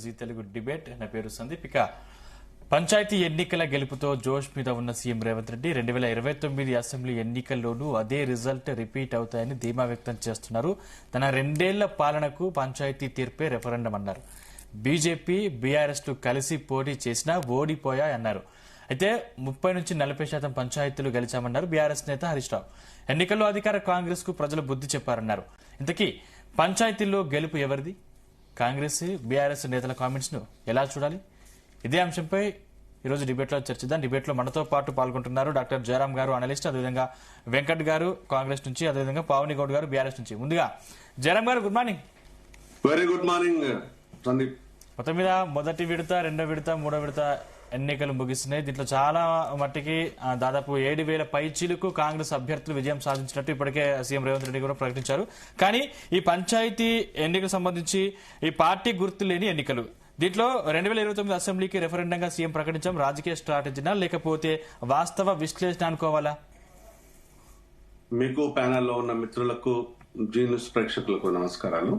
G Telugu debate. నా పేరు సందీప్. ఇక పంచాయతీ ఎన్నికల గెలుపుతో జోష్ మీద ఉన్న సీఎం రేవంత్ రెడ్డి 2029 అసెంబ్లీ ఎన్నికల్లోనూ అదే రిజల్ట్ రిపీట్ అవుతాయని ధీమా వ్యక్తం చేస్తున్నారు. తన 2 ఏళ్ల పాలనకు పంచాయతీ తీర్పే రెఫరెండం అన్నారు. బీజేపీ బీఆర్ఎస్ లు కలిసి పోటీ చేసినా ఓడిపోయాయన్నారు. అయితే 30 నుంచి 40% పంచాయతీలు గెలిచామన్నారు బీఆర్ఎస్ నేత హరీష్ రావు. ఎన్నికల్లో అధికార కాంగ్రెస్ కు ప్రజలు బుద్ధి చెప్పారన్నారు. ఇంతకీ పంచాయతీల్లో గెలుపు ఎవరిది? కాంగ్రెస్ బీఆర్ఎస్ నేతల కామెంట్స్ ను ఎలా చూడాలి? ఇదే అంశంపై ఈరోజు డిబేట్ లో చర్చిద్దాం. డిబేట్ లో మనతో పాటు పాల్గొంటున్నారు డాక్టర్ జయరాం గారు, అనలిస్ట్, అదేవిధంగా వెంకట్ గారు కాంగ్రెస్ నుంచి, అదేవిధంగా పావని గౌడ్ గారు బీఆర్ఎస్ నుంచి. ముందుగా జయరాం గారు, good morning. Very good morning Sandeep. మొత్తం మీద మొదటి విడత, 2వ విడత, 3వ విడత ఎన్నికలు ముగిస్తున్నాయి. దీంట్లో చాలా మట్టికి దాదాపు 7,000 పైచీలకు కాంగ్రెస్ అభ్యర్థులు విజయం సాధించినట్టు ఇప్పటికే సీఎం రేవంత్ రెడ్డి కూడా ప్రకటించారు. కానీ ఈ పంచాయతీ ఎన్నికలకు సంబంధించి ఈ పార్టీ గుర్తు లేని ఎన్నికలు, దీంట్లో 2029 అసెంబ్లీకి రెఫరెండంగా సీఎం ప్రకటించాం. రాజకీయ స్ట్రాటజీనా లేకపోతే వాస్తవ విశ్లేషణ అనుకోవాలా? మీకు ప్యానెల్లో ఉన్న మిత్రులకు, జీ న్యూస్ ప్రేక్షకులకు నమస్కారాలు.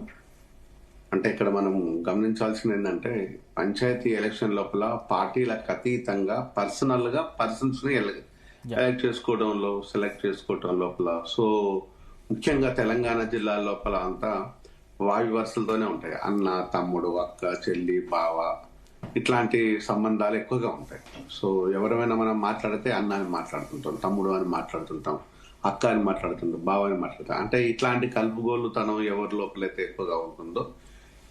అంటే ఇక్కడ మనం గమనించాల్సింది ఏంటంటే, పంచాయతీ ఎలక్షన్ లోపల పార్టీలకు అతీతంగా పర్సనల్ గా పర్సన్స్ ని ఎలక్ట్ చేసుకోవడంలో, సెలెక్ట్ చేసుకోవడం లోపల, సో ముఖ్యంగా తెలంగాణ జిల్లా లోపల అంతా వాయు వరుసలతోనే ఉంటాయి. అన్న, తమ్ముడు, అక్క, చెల్లి, బావ, ఇట్లాంటి సంబంధాలు ఎక్కువగా ఉంటాయి. సో ఎవరైనా మనం మాట్లాడితే అన్న అని మాట్లాడుతుంటాం, తమ్ముడు అని మాట్లాడుతుంటాం, అక్క అని మాట్లాడుతుంటాం, బావ అని మాట్లాడుతాం. అంటే ఇట్లాంటి కలుపుగోలుతనం ఎవరి లోపలైతే ఎక్కువగా ఉంటుందో,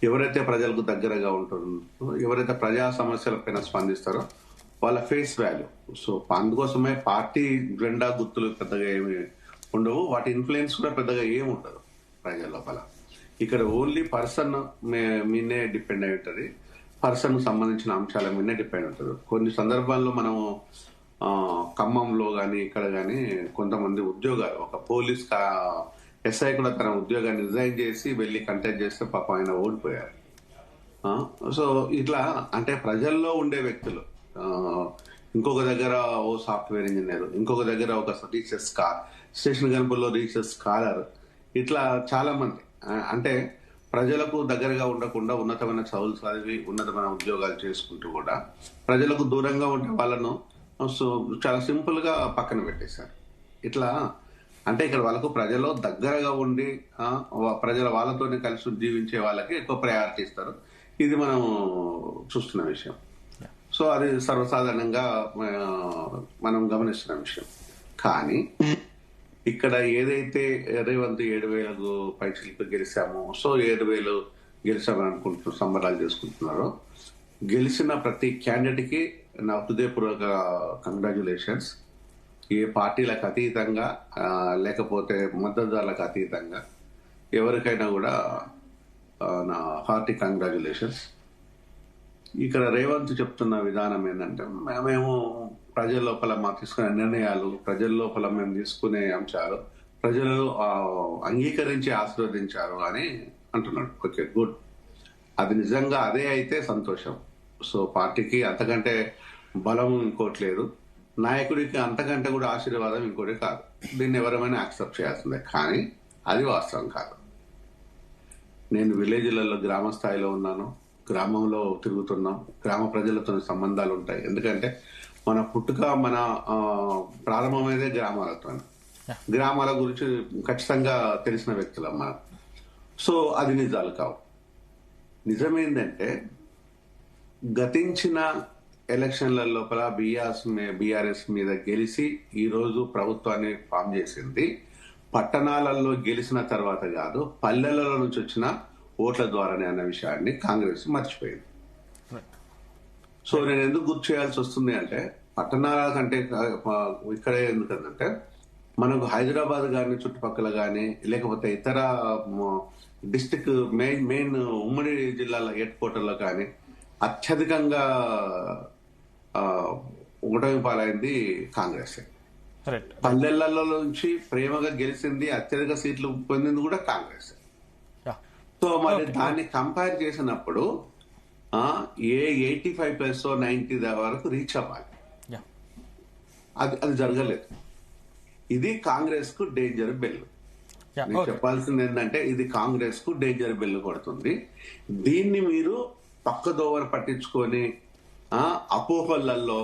ఎవరైతే ప్రజలకు దగ్గరగా ఉంటుందో, ఎవరైతే ప్రజా సమస్యలపైన స్పందిస్తారో వాళ్ళ ఫేస్ వాల్యూ. సో అందుకోసమే పార్టీ జెండా గుర్తులు పెద్దగా ఏమి ఉండవు, వాటి ఇన్ఫ్లుయెన్స్ కూడా పెద్దగా ఏమి ఉండదు ప్రజల లోపల. ఇక్కడ ఓన్లీ పర్సన్ మీనే డిపెండ్ అయి ఉంటుంది, పర్సన్ కు సంబంధించిన అంశాల మీదే డిపెండ్ ఉంటుంది. కొన్ని సందర్భాల్లో మనము ఖమ్మంలో గాని ఇక్కడ గాని కొంతమంది ఉద్యోగాలు, ఒక పోలీస్ ఎస్ఐ కూడా తన ఉద్యోగాన్ని రిజైన్ చేసి వెళ్లి కంటెస్ట్ చేస్తే పాప ఆయన ఓడిపోయారు. సో ఇట్లా అంటే ప్రజల్లో ఉండే వ్యక్తులు, ఇంకొక దగ్గర ఓ సాఫ్ట్వేర్ ఇంజనీర్, ఇంకొక దగ్గర ఒక రీసెర్చ్ స్టేషన్ గణపూర్లో రీసెర్చ్ స్కాలర్, ఇట్లా చాలా మంది అంటే ప్రజలకు దగ్గరగా ఉండకుండా ఉన్నతమైన చదువులు చదివి ఉన్నతమైన ఉద్యోగాలు చేసుకుంటూ కూడా ప్రజలకు దూరంగా ఉండే వాళ్ళను సో చాలా సింపుల్ గా పక్కన పెట్టేశారు. ఇట్లా అంటే ఇక్కడ వాళ్ళకు ప్రజలు దగ్గరగా ఉండి ప్రజల వాళ్ళతోనే కలిసి జీవించే వాళ్ళకి ఎక్కువ ప్రయారిటీ ఇస్తారు. ఇది మనం చూస్తున్న విషయం. సో అది సర్వసాధారణంగా మనం గమనిస్తున్న విషయం. కానీ ఇక్కడ ఏదైతే రేవంత్ 7,000 పైసలకు గెలిచామో, సో 7,000 గెలిచామని అనుకుంటూ సంబరాలు చేసుకుంటున్నారో, గెలిచిన ప్రతి క్యాండిడేట్ కి నా హృదయపూర్వక కంగ్రాచులేషన్స్. ఏ పార్టీలకు అతీతంగా లేకపోతే మద్దతుదారులకు అతీతంగా ఎవరికైనా కూడా నా హార్టీ కంగ్రాచులేషన్స్. ఇక్కడ రేవంత్ చెప్తున్న విధానం ఏంటంటే, మేము ప్రజల లోపల మాకు తీసుకునే నిర్ణయాలు, ప్రజల లోపల మేము తీసుకునే అంశాలు ప్రజలు అంగీకరించి ఆశీర్వదించారు అని అంటున్నాడు. Okay, good. అది నిజంగా అదే అయితే సంతోషం. సో పార్టీకి అంతకంటే బలం ఇంకోటి లేదు, నాయకుడికి అంతకంటే కూడా ఆశీర్వాదం ఇంకోటి కాదు. దీన్ని ఎవరైనా యాక్సెప్ట్ చేయాల్సిందే. కానీ అది వాస్తవం కాదు. నేను విలేజ్లలో గ్రామ స్థాయిలో ఉన్నాను, గ్రామంలో తిరుగుతున్నాం, గ్రామ ప్రజలతో సంబంధాలు ఉంటాయి. ఎందుకంటే మన పుట్టుక, మన ప్రారంభమైతే గ్రామాలతో, గ్రామాల గురించి ఖచ్చితంగా తెలిసిన వ్యక్తులం మనం. సో అది నిజాలు కావు. నిజమేందంటే గతించిన ఎలక్షన్ల లోపల బీఆర్ఎస్ మీద గెలిచి ఈ రోజు ప్రభుత్వాన్ని ఫామ్ చేసింది పట్టణాలలో గెలిచిన తర్వాత కాదు, పల్లెలలో నుంచి వచ్చిన ఓట్ల ద్వారానే అన్న విషయాన్ని కాంగ్రెస్ మర్చిపోయింది. సో నేను ఎందుకు గుర్తు చేయాల్సి వస్తుంది అంటే, పట్టణాల కంటే ఇక్కడే ఎందుకంటే మనకు హైదరాబాద్ గాని చుట్టుపక్కల గాని లేకపోతే ఇతర డిస్టిక్ మెయిన్ ఉమ్మడి జిల్లాల హెడ్ క్వార్టర్లో కానీ అత్యధికంగా ఓటమి పాలైంది కాంగ్రెస్. పల్లెలలో నుంచి ప్రేమగా గెలిచింది, అత్యధిక సీట్లు పొందింది కూడా కాంగ్రెస్. సో మరి దాన్ని కంపేర్ చేసినప్పుడు ఏ 85 90 వరకు రీచ్ అవ్వాలి, అది జరగలేదు. ఇది కాంగ్రెస్ కు డేంజర్ బెల్. చెప్పాల్సింది ఏంటంటే, ఇది కాంగ్రెస్ కు డేంజర్ బెల్ కొడుతుంది. దీన్ని మీరు పక్కదోవరు పట్టించుకొని అపోహలల్లో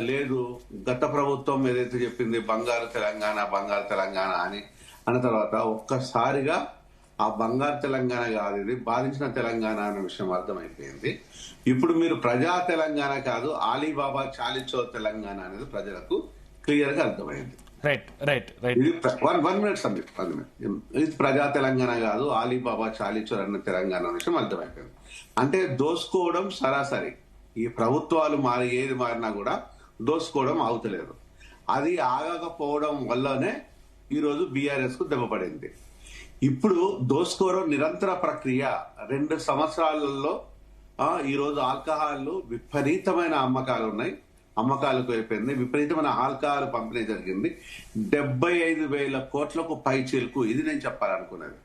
లేదు గత ప్రభుత్వం ఏదైతే చెప్పింది బంగారు తెలంగాణ అని అన్న తర్వాత ఒక్కసారిగా ఆ బంగారు తెలంగాణ కాదు, ఇది బాధించిన తెలంగాణ అనే విషయం అర్థమైపోయింది. ఇప్పుడు మీరు ప్రజా తెలంగాణ కాదు, ఆలీబాబా చాలిచో తెలంగాణ అనేది ప్రజలకు క్లియర్ గా అర్థమైంది. ఇది 1 minute సందీప్, 1 minute. ఇది ప్రజా తెలంగాణ కాదు, ఆలీబాబా చాలిచో అన్న తెలంగాణ అనే విషయం అర్థమైపోయింది. అంటే దోసుకోవడం సరాసరి, ఈ ప్రభుత్వాలు ఏది మారినా కూడా దోసుకోవడం ఆగుతలేదు. అది ఆగకపోవడం వల్లనే ఈరోజు బీఆర్ఎస్ కు దెబ్బపడింది. ఇప్పుడు దోసుకోవడం నిరంతర ప్రక్రియ. 2 సంవత్సరాలలో ఈరోజు ఆల్కహాల్ విపరీతమైన అమ్మకాలు ఉన్నాయి, అమ్మకాలకు అయిపోయింది, విపరీతమైన ఆల్కహాల్ పంపిణీ జరిగింది. 75,000 కోట్లకు పైచీలకు, ఇది నేను చెప్పాలనుకున్నది,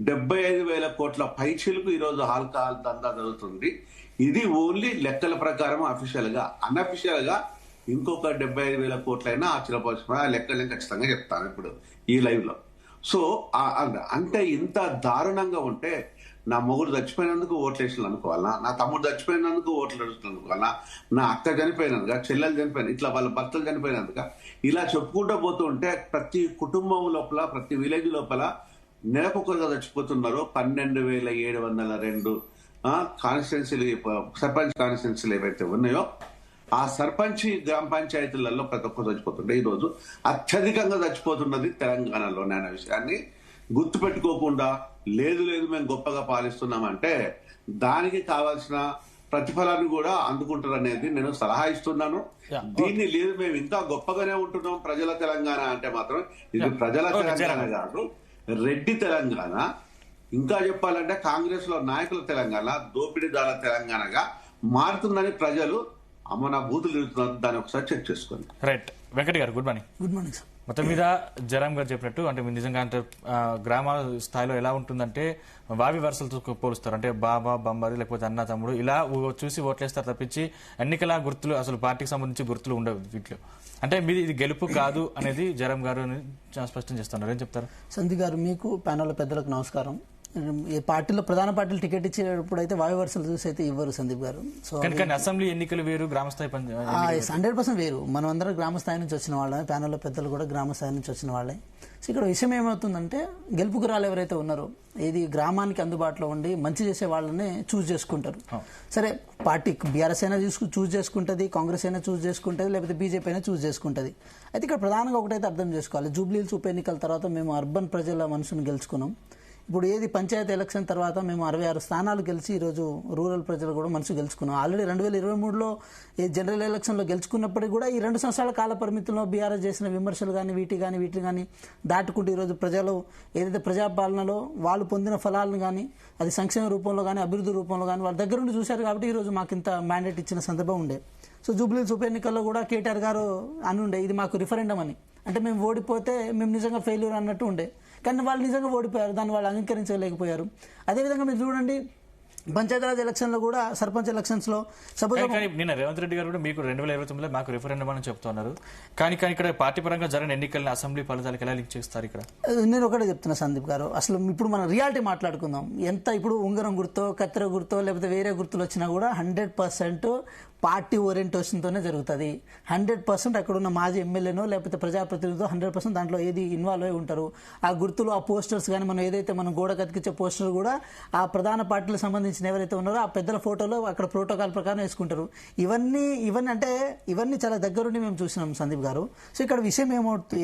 75,000 కోట్ల పైచీలకు ఈరోజు ఆల్కహాల్ దందా జరుగుతుంది. ఇది ఓన్లీ లెక్కల ప్రకారం అఫీషియల్ గా. అన్అఫీషియల్ గా ఇంకొక 75,000 కోట్లైనా ఆశ్చర్యపోవచ్చు. ఆ లెక్కలు నేను ఖచ్చితంగా చెప్తాను ఇప్పుడు ఈ లైవ్ లో. సో అంటే ఇంత దారుణంగా ఉంటే నా మొగుడు చచ్చిపోయినందుకు ఓట్లు వేసిన అనుకోవాలా, నా తమ్ముడు చచ్చిపోయినందుకు ఓట్లు వేసిన అనుకోవాలా, నా అక్క చనిపోయినందుక, చెల్లెలు చనిపోయిన, ఇట్లా వాళ్ళ భర్తలు చనిపోయినందుక, ఇలా చెప్పుకుంటూ పోతూ ఉంటే ప్రతి కుటుంబం లోపల, ప్రతి విలేజ్ లోపల నెలకొకరుగా చచ్చిపోతున్నారు. 12,702 కాన్స్టిట్యున్సీలు, సర్పంచ్ కాన్స్టిట్యున్సీలు ఏవైతే ఉన్నాయో ఆ సర్పంచ్ గ్రామ పంచాయతీలలో ప్రతి ఒక్కరు చచ్చిపోతుండే. ఈ రోజు అత్యధికంగా చచ్చిపోతున్నది తెలంగాణలోనే అనే విషయాన్ని గుర్తుపెట్టుకోకుండా లేదు మేము గొప్పగా పాలిస్తున్నామంటే దానికి కావాల్సిన ప్రతిఫలాన్ని కూడా అందుకుంటారనేది నేను సలహా ఇస్తున్నాను. దీన్ని లేదు మేము ఇంకా గొప్పగానే ఉంటున్నాం ప్రజల తెలంగాణ అంటే మాత్రం ఇది ప్రజల తెలంగాణ కాదు, రెడ్డి తెలంగాణ. ఇంకా చెప్పాలంటే కాంగ్రెస్ లో నాయకుల తెలంగాణ, దోపిడీదారుల తెలంగాణగా మారుతుందని ప్రజలు నా బూతులు తిరుగుతున్నారు. దాన్ని ఒకసారి చెక్ చేసుకోండి. రైట్. వెంకట్ గారు good morning. Good morning sir. మొత్తం మీద జరామ్ గారు చెప్పినట్టు అంటే నిజంగా అంటే గ్రామ స్థాయిలో ఎలా ఉంటుందంటే వావి వరుసలతో పోలుస్తారు. అంటే బాబా బామ్మారి లేకపోతే అన్న తమ్ముడు ఇలా చూసి ఓట్లేస్తారు తప్పించి ఎన్నికల గుర్తులు అసలు పార్టీకి సంబంధించి గుర్తులు ఉండవు వీటిలో. అంటే మీది ఇది గెలుపు కాదు అనేది జరామ్ గారు స్పష్టం చేస్తున్నారు. ఏం చెప్తారు? సందీప్ గారు, మీకు ప్యానల్ పెద్దలకు నమస్కారం. ఈ పార్టీలో ప్రధాన పార్టీలు టికెట్ ఇచ్చేటప్పుడు అయితే వాయు వరుసలు చూసి అయితే ఇవ్వరు సందీప్ గారు. సో అసెంబ్లీ ఎన్నికలు వేరు, గ్రామ స్థాయి 100% వేరు. మనం అందరం గ్రామ స్థాయి నుంచి వచ్చిన వాళ్ళమే, ప్యానల్లో పెద్దలు కూడా గ్రామ స్థాయి నుంచి వచ్చిన వాళ్ళే. సో ఇక్కడ విషయం ఏమవుతుందంటే గెలుపుకు రాళ్ళు ఎవరైతే ఉన్నారో ఏది గ్రామానికి అందుబాటులో ఉండి మంచి చేసే వాళ్ళనే చూస్ చేసుకుంటారు. సరే, పార్టీ బీఆర్ఎస్ అయినా చూస్ చేసుకుంటుంది, కాంగ్రెస్ అయినా చూస్ చేసుకుంటుంది, లేకపోతే బీజేపీ అయినా చూస్ చేసుకుంటుంది. అయితే ఇక్కడ ప్రధానంగా ఒకటైతే అర్థం చేసుకోవాలి, జూబ్లీహిల్స్ ఉప ఎన్నికల తర్వాత మేము అర్బన్ ప్రజల మనసును గెలుచుకున్నాం. ఇప్పుడు ఏది పంచాయతీ ఎలక్షన్ తర్వాత మేము 66 స్థానాలు గెలిచి ఈరోజు రూరల్ ప్రజలు కూడా మనసు గెలుచుకున్నాం. ఆల్రెడీ 2023లో ఈ జనరల్ ఎలక్షన్లో గెలుచుకున్నప్పటికీ కూడా ఈ 2 సంవత్సరాల కాల పరిమితిలో బీఆర్ఎస్ చేసిన విమర్శలు కానీ వీటిని కానీ దాటుకుంటూ ఈరోజు ప్రజలు ఏదైతే ప్రజాపాలనలో వాళ్ళు పొందిన ఫలాలను కానీ అది సంక్షేమ రూపంలో కానీ అభివృద్ధి రూపంలో కానీ వాళ్ళ దగ్గర నుండి చూశారు. కాబట్టి ఈరోజు మాకు ఇంత మ్యాండేట్ ఇచ్చిన సందర్భం ఉండే. సో జూబ్లీహిల్స్ ఉప ఎన్నికల్లో కూడా కేటీఆర్ గారు అనుండే ఇది మాకు రిఫరెండం అని, అంటే మేము ఓడిపోతే మేము నిజంగా ఫెయిల్యూర్ అన్నట్టు ఉండే. కానీ వాళ్ళు నిజంగా ఓడిపోయారు, దాన్ని వాళ్ళు అంగీకరించలేకపోయారు. అదేవిధంగా మీరు చూడండి పంచాయతీరాజ్ ఎలక్షన్ లో కూడా సర్పంచ్ ఎలక్షన్స్ లో నిన్న రేవంత్ రెడ్డి గారు కూడా మీకు 2029లో మాకు రిఫరెండం అని చెప్తున్నారు. కానీ ఇక్కడ పార్టీ పరంగా జరిగిన ఎన్నికలను అసెంబ్లీ ఫలితాలకు ఎలా లింక్ చేస్తారు? ఇక్కడ నేను ఒకటే చెప్తున్నా సందీప్ గారు, అసలు ఇప్పుడు మనం రియాలిటీ మాట్లాడుకుందాం. ఎంత ఇప్పుడు ఉంగరం గుర్తో కత్తెర గుర్తో లేకపోతే వేరే గుర్తులు వచ్చినా కూడా 100% పార్టీ ఓరియంటేషన్తోనే జరుగుతుంది. 100% అక్కడ ఉన్న మాజీ ఎమ్మెల్యేనో లేకపోతే ప్రజాప్రతినిధులు 100% దాంట్లో ఏది ఇన్వాల్వ్ అయి ఉంటారు. ఆ గుర్తులు, ఆ పోస్టర్స్ కానీ మనం ఏదైతే మనం గోడ కతికిచ్చే పోస్టర్ కూడా ఆ ప్రధాన పార్టీలకు సంబంధించిన ఎవరైతే ఉన్నారో ఆ పెద్దల ఫోటోలో అక్కడ ప్రోటోకాల్ ప్రకారం వేసుకుంటారు. ఇవన్నీ చాలా దగ్గరుండి మేము చూసినాం సందీప్ గారు. సో ఇక్కడ విషయం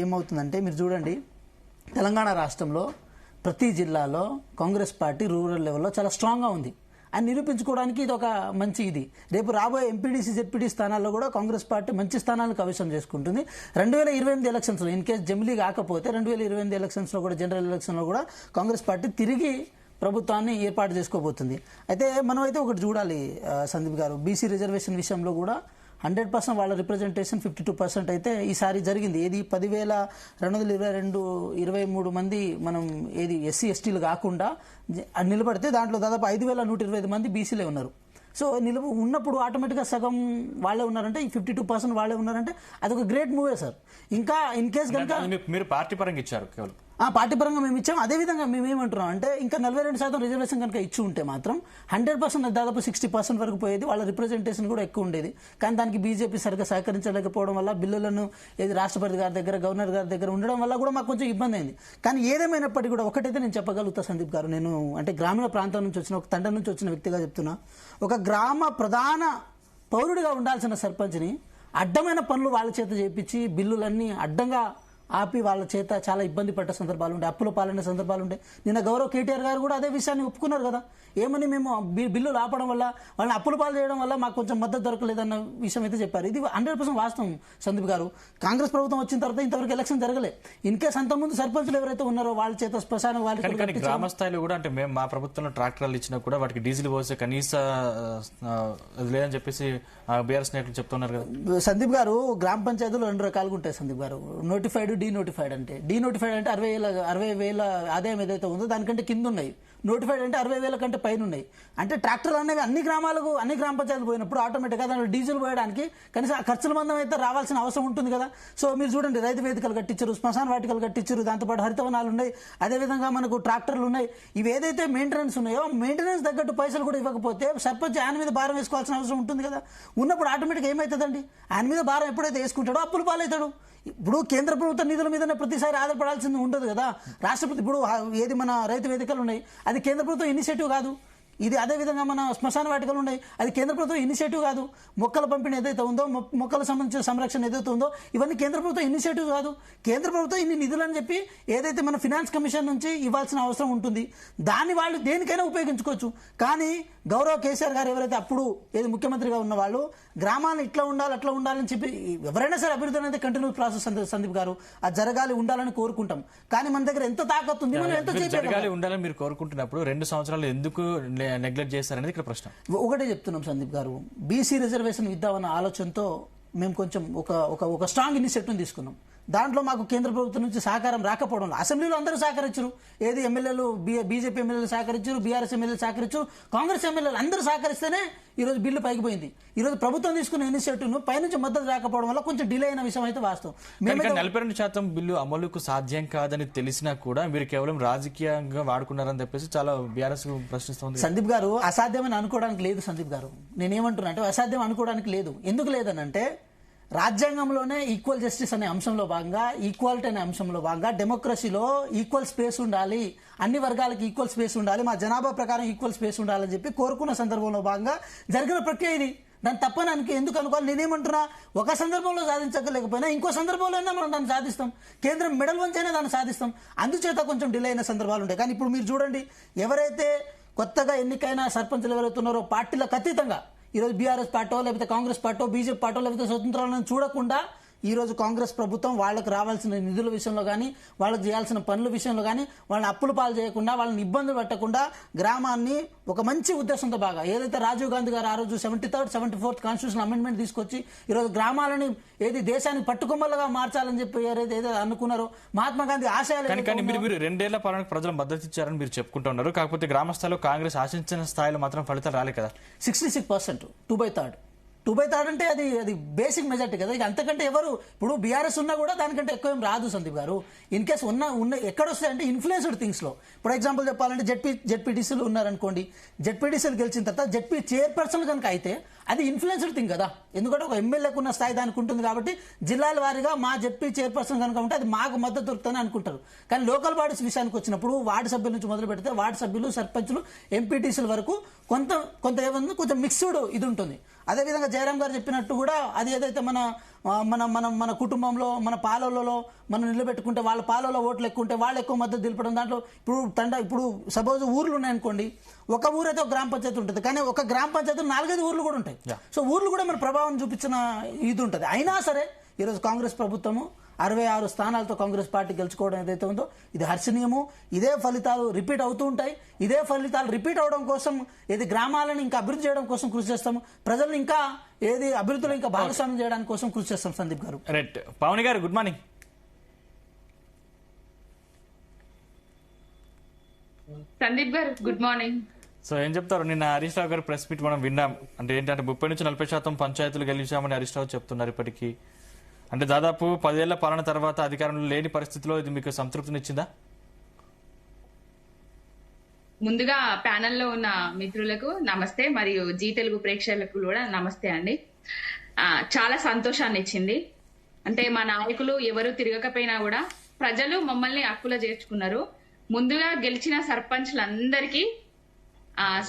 ఏమవుతుందంటే మీరు చూడండి, తెలంగాణ రాష్ట్రంలో ప్రతి జిల్లాలో కాంగ్రెస్ పార్టీ రూరల్ లెవెల్లో చాలా స్ట్రాంగ్గా ఉంది అని నిరూపించుకోవడానికి ఇది ఒక మంచి ఇది. రేపు రాబోయే ఎంపీడీసీ జెడ్పీటీ స్థానాల్లో కూడా కాంగ్రెస్ పార్టీ మంచి స్థానాలు కైవసం చేసుకుంటుంది. 2028 ఎలక్షన్స్లో ఇన్ కేసు జమిలీ కాకపోతే 2028 ఎలక్షన్స్లో కూడా జనరల్ ఎలక్షన్లో కూడా కాంగ్రెస్ పార్టీ తిరిగి ప్రభుత్వాన్ని ఏర్పాటు చేసుకోబోతుంది. అయితే మనం అయితే ఒకటి చూడాలి సందీప్ గారు, బీసీ రిజర్వేషన్ విషయంలో కూడా 100% వాళ్ళ రిప్రజెంటేషన్ 52% అయితే ఈసారి జరిగింది. ఏది 10,222 మంది మనం ఏది ఎస్సీ ఎస్టీలు కాకుండా నిలబడితే దాంట్లో దాదాపు 5,125 మంది బీసీలే ఉన్నారు. సో ఉన్నప్పుడు ఆటోమేటిక్గా సగం వాళ్ళే ఉన్నారంటే ఈ 52% వాళ్ళే ఉన్నారంటే అదొక గ్రేట్ మూవే సార్. ఇంకా ఇన్ కేస్ కనుక మీరు పార్టీ పరంగా ఇచ్చారు కేవలం పార్టీ పరంగా మేము ఇచ్చాం. అదేవిధంగా మేము ఏమంటున్నాం అంటే ఇంకా 42% రిజర్వేషన్ కనుక ఇచ్చి ఉంటే మాత్రం 100% దాదాపు 60% వరకు పోయేది. వాళ్ళ రిప్రజెంటేషన్ కూడా ఎక్కువ ఉండేది. కానీ దానికి బీజేపీ సరిగ్గా సహకరించలేకపోవడం వల్ల బిల్లులను ఏది రాష్ట్రపతి గారి దగ్గర, గవర్నర్ గారి దగ్గర ఉండడం వల్ల కూడా మాకు కొంచెం ఇబ్బంది అయింది. కానీ ఏదేమైనప్పటికీ కూడా ఒకటైతే నేను చెప్పగలుగుతా సందీప్ గారు, నేను అంటే గ్రామీణ ప్రాంతం నుంచి వచ్చిన ఒక తండ్రి నుంచి వచ్చిన వ్యక్తిగా చెప్తున్నా, ఒక గ్రామ ప్రధాన పౌరుడిగా ఉండాల్సిన సర్పంచ్ని అడ్డమైన పనులు వాళ్ళ చేత చేయించి బిల్లులన్నీ అడ్డంగా ఆపి వాళ్ళ చేత చాలా ఇబ్బంది పడ్డ సందర్భాలు ఉండే, అప్పుల పాలైన సందర్భాలు ఉండే. నిన్న గౌరవ్ కేటీఆర్ గారు కూడా అదే విషయాన్ని ఒప్పుకున్నారు కదా. ఏమని మేము బిల్లులు ఆపడం వల్ల వాళ్ళని అప్పుల పాలు చేయడం వల్ల మాకు కొంచెం మద్దతు దొరకలేదన్న విషయం అయితే చెప్పారు. ఇది 100% వాస్తవం సందీప్ గారు. కాంగ్రెస్ ప్రభుత్వం వచ్చిన తర్వాత ఇంతవరకు ఎలక్షన్ జరగలే. ఇన్ కేసు అంతకుముందు సర్పంచులు ఎవరైతే ఉన్నారో వాళ్ళ చేత శ్మశానం కానీ గ్రామ స్థాయిలో కూడా అంటే మేము మా ప్రభుత్వంలో ట్రాక్టర్లు ఇచ్చినా కూడా వాటికి డీజిల్ పోసే కనీస లేదని చెప్పేసి బీఆర్ఎస్ నేతలు చెప్తున్నారు కదా. సందీప్ గారు, గ్రామ పంచాయతీలు 2 రకాలుగా ఉంటాయి సందీప్ గారు. Notified, denotified. అంటే డీనోటిఫైడ్ అంటే 60,000 ఆదాయం ఏదైతే ఉందో దానికంటే కింద ఉన్నాయి. నోటిఫైడ్ అంటే 60,000 కంటే పైన ఉన్నాయి. అంటే ట్రాక్టర్లు అనేవి అన్ని గ్రామాలకు, అన్ని గ్రామ పంచాయతీలు పోయినప్పుడు ఆటోమేటిక్గా దాంట్లో డీజిల్ పోయడానికి కనీసం ఆ ఖర్చుల మందం అయితే రావాల్సిన అవసరం ఉంటుంది కదా. సో మీరు చూడండి, రైతు వేదికలు కట్టించారు, శ్మశాన వాటికలు కట్టించారు, దాంతోపాటు హరితవనాలు ఉన్నాయి, అదేవిధంగా మనకు ట్రాక్టర్లు ఉన్నాయి. ఇవి ఏదైతే మెయింటెనెన్స్ ఉన్నాయో మెయింటెనెన్స్ తగ్గట్టు పైసలు కూడా ఇవ్వకపోతే సర్పంచ్ ఆయన మీద భారం వేసుకోవాల్సిన అవసరం ఉంటుంది కదా. ఉన్నప్పుడు ఆటోమేటిక్గా ఏమవుతుందండి, ఆయన మీద భారం ఎప్పుడైతే వేసుకుంటాడో అప్పులు పాలవుతాడు. ఇప్పుడు కేంద్ర ప్రభుత్వ నిధుల మీదనే ప్రతిసారి ఆధారపడాల్సింది ఉండదు కదా. రాష్ట్రపతి ఇప్పుడు ఏది మన రైతు వేదికలు ఉన్నాయి, అది కేంద్ర ప్రభుత్వం ఇనిషియేటివ్ కాదు. ఇది అదేవిధంగా మన శ్మశాన వాటికలు ఉన్నాయి, అది కేంద్ర ప్రభుత్వం ఇనిషియేటివ్ కాదు. మొక్కల పంపిణీ ఏదైతే ఉందో, మొక్కలకు సంబంధించిన సంరక్షణ ఏదైతే ఉందో, ఇవన్నీ కేంద్ర ప్రభుత్వం ఇనిషియేటివ్ కాదు. కేంద్ర ప్రభుత్వం ఇన్ని నిధులని చెప్పి ఏదైతే మన ఫినాన్స్ కమిషన్ నుంచి ఇవ్వాల్సిన అవసరం ఉంటుంది, దాన్ని వాళ్ళు దేనికైనా ఉపయోగించుకోవచ్చు. కానీ గౌరవ కేసీఆర్ గారు ఎవరైతే అప్పుడు ఏది ముఖ్యమంత్రిగా ఉన్న వాళ్ళు గ్రామాలను ఇట్లా ఉండాలి అట్లా ఉండాలని చెప్పి, ఎవరైనా సరే అభివృద్ధి అనేది కంటిన్యూస్ ప్రాసెస్ సందీప్ గారు, అది జరగాలి ఉండాలని కోరుకుంటాం. కానీ మన దగ్గర ఎంత తాకత్తు ఉంది, మనం ఎంత జరగాలి ఉండాలని మీరు కోరుకుంటున్నప్పుడు 2 సంవత్సరాలు ఎందుకు నెగ్లెక్ట్ చేస్తారనేది ఇక్కడ ప్రశ్న. ఒకటే చెప్తున్నాం సందీప్ గారు, బీసీ రిజర్వేషన్ ఇద్దామన్న ఆలోచనతో మేము కొంచెం ఒక స్ట్రాంగ్ ఇనిషియేటివ్ తీసుకున్నాం. దాంట్లో మాకు కేంద్ర ప్రభుత్వం నుంచి సహకారం రాకపోవడం, అసెంబ్లీలో అందరూ సహకరించారు, ఏది ఎమ్మెల్యేలు బీజేపీ ఎమ్మెల్యేలు సహకరించారు, బీఆర్ఎస్ ఎమ్మెల్యేలు సహకరించారు, కాంగ్రెస్ ఎమ్మెల్యేలు అందరూ సహకరిస్తేనే ఈరోజు బిల్లు పైకి పోయింది. ఈరోజు ప్రభుత్వం తీసుకున్న ఇనిషియేటివ్ ను పైనుంచి మద్దతు రాకపోవడం వల్ల కొంచెం డిలే అయిన విషయం అయితే వాస్తవం. 42% బిల్లు అమలుకు సాధ్యం కాదని తెలిసినా కూడా మీరు కేవలం రాజకీయంగా వాడుకున్నారని చెప్పేసి చాలా బీఆర్ఎస్ ప్రశ్నిస్తుంది. సందీప్ గారు, అసాధ్యమని అనుకోవడానికి లేదు సందీప్ గారు. నేనేమంటున్నా అంటే అసాధ్యం అనుకోవడానికి లేదు. ఎందుకు లేదనంటే రాజ్యాంగంలోనే ఈక్వల్ జస్టిస్ అనే అంశంలో భాగంగా, ఈక్వాలిటీ అనే అంశంలో భాగంగా, డెమోక్రసీలో ఈక్వల్ స్పేస్ ఉండాలి, అన్ని వర్గాలకు ఈక్వల్ స్పేస్ ఉండాలి, మా జనాభా ప్రకారం ఈక్వల్ స్పేస్ ఉండాలని చెప్పి కోరుకున్న సందర్భంలో భాగంగా జరిగిన ప్రక్రియ ఇది. దాన్ని తప్పని ఎందుకు అనుకోవాలి? నేనేమంటున్నా, ఒక సందర్భంలో సాధించలేకపోయినా ఇంకో సందర్భంలో అయినా మనం దాన్ని సాధిస్తాం. కేంద్రం మెడల్ వంచైనా దాన్ని సాధిస్తాం. అందుచేత కొంచెం డిలే అయిన సందర్భాలు ఉంటాయి. కానీ ఇప్పుడు మీరు చూడండి, ఎవరైతే కొత్తగా ఎన్నికైన సర్పంచులు ఎవరైతే ఉన్నారో పార్టీలకు అతీతంగా ఈరోజు బీఆర్ఎస్ పార్టీ లేకపోతే కాంగ్రెస్ పార్టీ, బీజేపీ పార్టీ లేకపోతే స్వతంత్రాలను చూడకుండా ఈరోజు కాంగ్రెస్ ప్రభుత్వం వాళ్ళకి రావాల్సిన నిధుల విషయంలో కానీ, వాళ్ళకి చేయాల్సిన పనుల విషయంలో కానీ వాళ్ళని అప్పుల పాలు చేయకుండా, వాళ్ళని ఇబ్బందులు పెట్టకుండా గ్రామాన్ని ఒక మంచి ఉద్దేశంతో బాగా ఏదైతే రాజీవ్ గాంధీ గారు ఆ రోజు 73rd 74th కాన్స్టిట్యూషన్ అమెండ్మెంట్ తీసుకొచ్చి ఈరోజు గ్రామాలని ఏది దేశానికి పట్టుకొమ్మలుగా మార్చాలని చెప్పి ఏదైతే అనుకున్నారో, మహాత్మా గాంధీ ఆశయాలు. కానీ మీరు 2 ఏళ్ల పాలనకు ప్రజలు మద్దతు ఇచ్చారని మీరు చెప్పుకుంటున్నారు. కాకపోతే గ్రామ స్థాయిలో కాంగ్రెస్ ఆశించిన స్థాయిలో మాత్రం ఫలితాలు రాలే కదా. 66%, 2/3 అంటే అది బేసిక్ మెజార్టీ కదా. ఇక అంతకంటే ఎవరు, ఇప్పుడు బీఆర్ఎస్ ఉన్నా కూడా దానికంటే ఎక్కువ ఏం రాదు సందీప్ గారు. ఇన్ కేసు ఉన్న ఎక్కడ వస్తాయంటే ఇన్ఫ్లుయెన్స్డ్ థింగ్స్ లో. ఫర్ ఎగ్జాంపుల్ చెప్పాలంటే జెడ్పీటీసీలు ఉన్నారనుకోండి, జెడ్పీటీసీలు గెలిచిన తర్వాత జెడ్పీ చైర్పర్సన్ కనుక అయితే అది ఇన్ఫ్లుయెన్స్డ్ థింగ్ కదా. ఎందుకంటే ఒక ఎమ్మెల్యేకు ఉన్న స్థాయి దానికి ఉంటుంది కాబట్టి జిల్లాల వారీగా మా జెడ్పీ చైర్పర్సన్ కనుక ఉంటే అది మాకు మద్దతు దొరుకుతుందని అనుకుంటారు. కానీ లోకల్ బాడీస్ విషయానికి వచ్చినప్పుడు వార్డు సభ్యుల నుంచి మొదలు పెడితే వార్డు సభ్యులు, సర్పంచులు, ఎంపీటీసీల వరకు కొంత ఏమన్నా కొంచెం మిక్స్డ్ ఇది ఉంటుంది. అదేవిధంగా జయరాం గారు చెప్పినట్టు కూడా అది ఏదైతే మన కుటుంబంలో, మన పాలలలో మనం నిలబెట్టుకుంటే వాళ్ళ పాలలో ఓట్లు ఎక్కువ ఉంటే వాళ్ళు ఎక్కువ మద్దతు తెలపడం. దాంట్లో ఇప్పుడు సపోజ్ ఊర్లు ఉన్నాయనుకోండి, ఒక ఊరైతే ఒక గ్రామ పంచాయతీ ఉంటుంది, కానీ ఒక గ్రామ పంచాయతీ 4-5 ఊర్లు కూడా ఉంటాయి. సో ఊర్లు కూడా మన ప్రభావం చూపించిన ఇది ఉంటుంది. అయినా సరే ఈరోజు కాంగ్రెస్ ప్రభుత్వము 66 స్థానాలతో కాంగ్రెస్ పార్టీ గెలుచుకోవడం ఏదైతే ఉందో ఇది హర్షణీయము. ఇదే ఫలితాలు రిపీట్ అవుతూ ఉంటాయి. ఇదే ఫలితాలు రిపీట్ అవడం కోసం ఏది గ్రామాలను ఇంకా అభివృద్ధి చేయడం కోసం కృషి చేస్తాము. ప్రజలను ఇంకా ఏది అభివృద్ధిలో ఇంకా భాగస్వామ్యం చేయడానికి కోసం కృషి చేస్తాం. సందీప్ గారు. రైట్. పవన్ గారు, గుడ్ మార్నింగ్. సందీప్ గారు, గుడ్ మార్నింగ్. సో ఏం చెప్తారు? నిన్న హరీష్ రావు గారు ప్రెస్ మీట్ మనం విన్నాం. అంటే ఏంటంటే 30 నుంచి 40% పంచాయతీలు గెలిచామని హరీష్ రావు చెప్తున్నారు. ఇప్పటికీ అంటే దాదాపు 10 ఏళ్ల పాలన తర్వాత అధికారంలో లేని పరిస్థితిలో ఇది మీకు సంతృప్తినిచ్చిందా? ముందుగా ప్యానెల్లో ఉన్న మిత్రులకు నమస్తే, మరియు జీ తెలుగు ప్రేక్షకులకు కూడా నమస్తే అండి. చాలా సంతోషాన్ని ఇచ్చింది. అంటే మా నాయకులు ఎవరు తిరగకపోయినా కూడా ప్రజలు మమ్మల్ని హక్కుల చేర్చుకున్నారు. ముందుగా గెలిచిన సర్పంచ్లందరికీ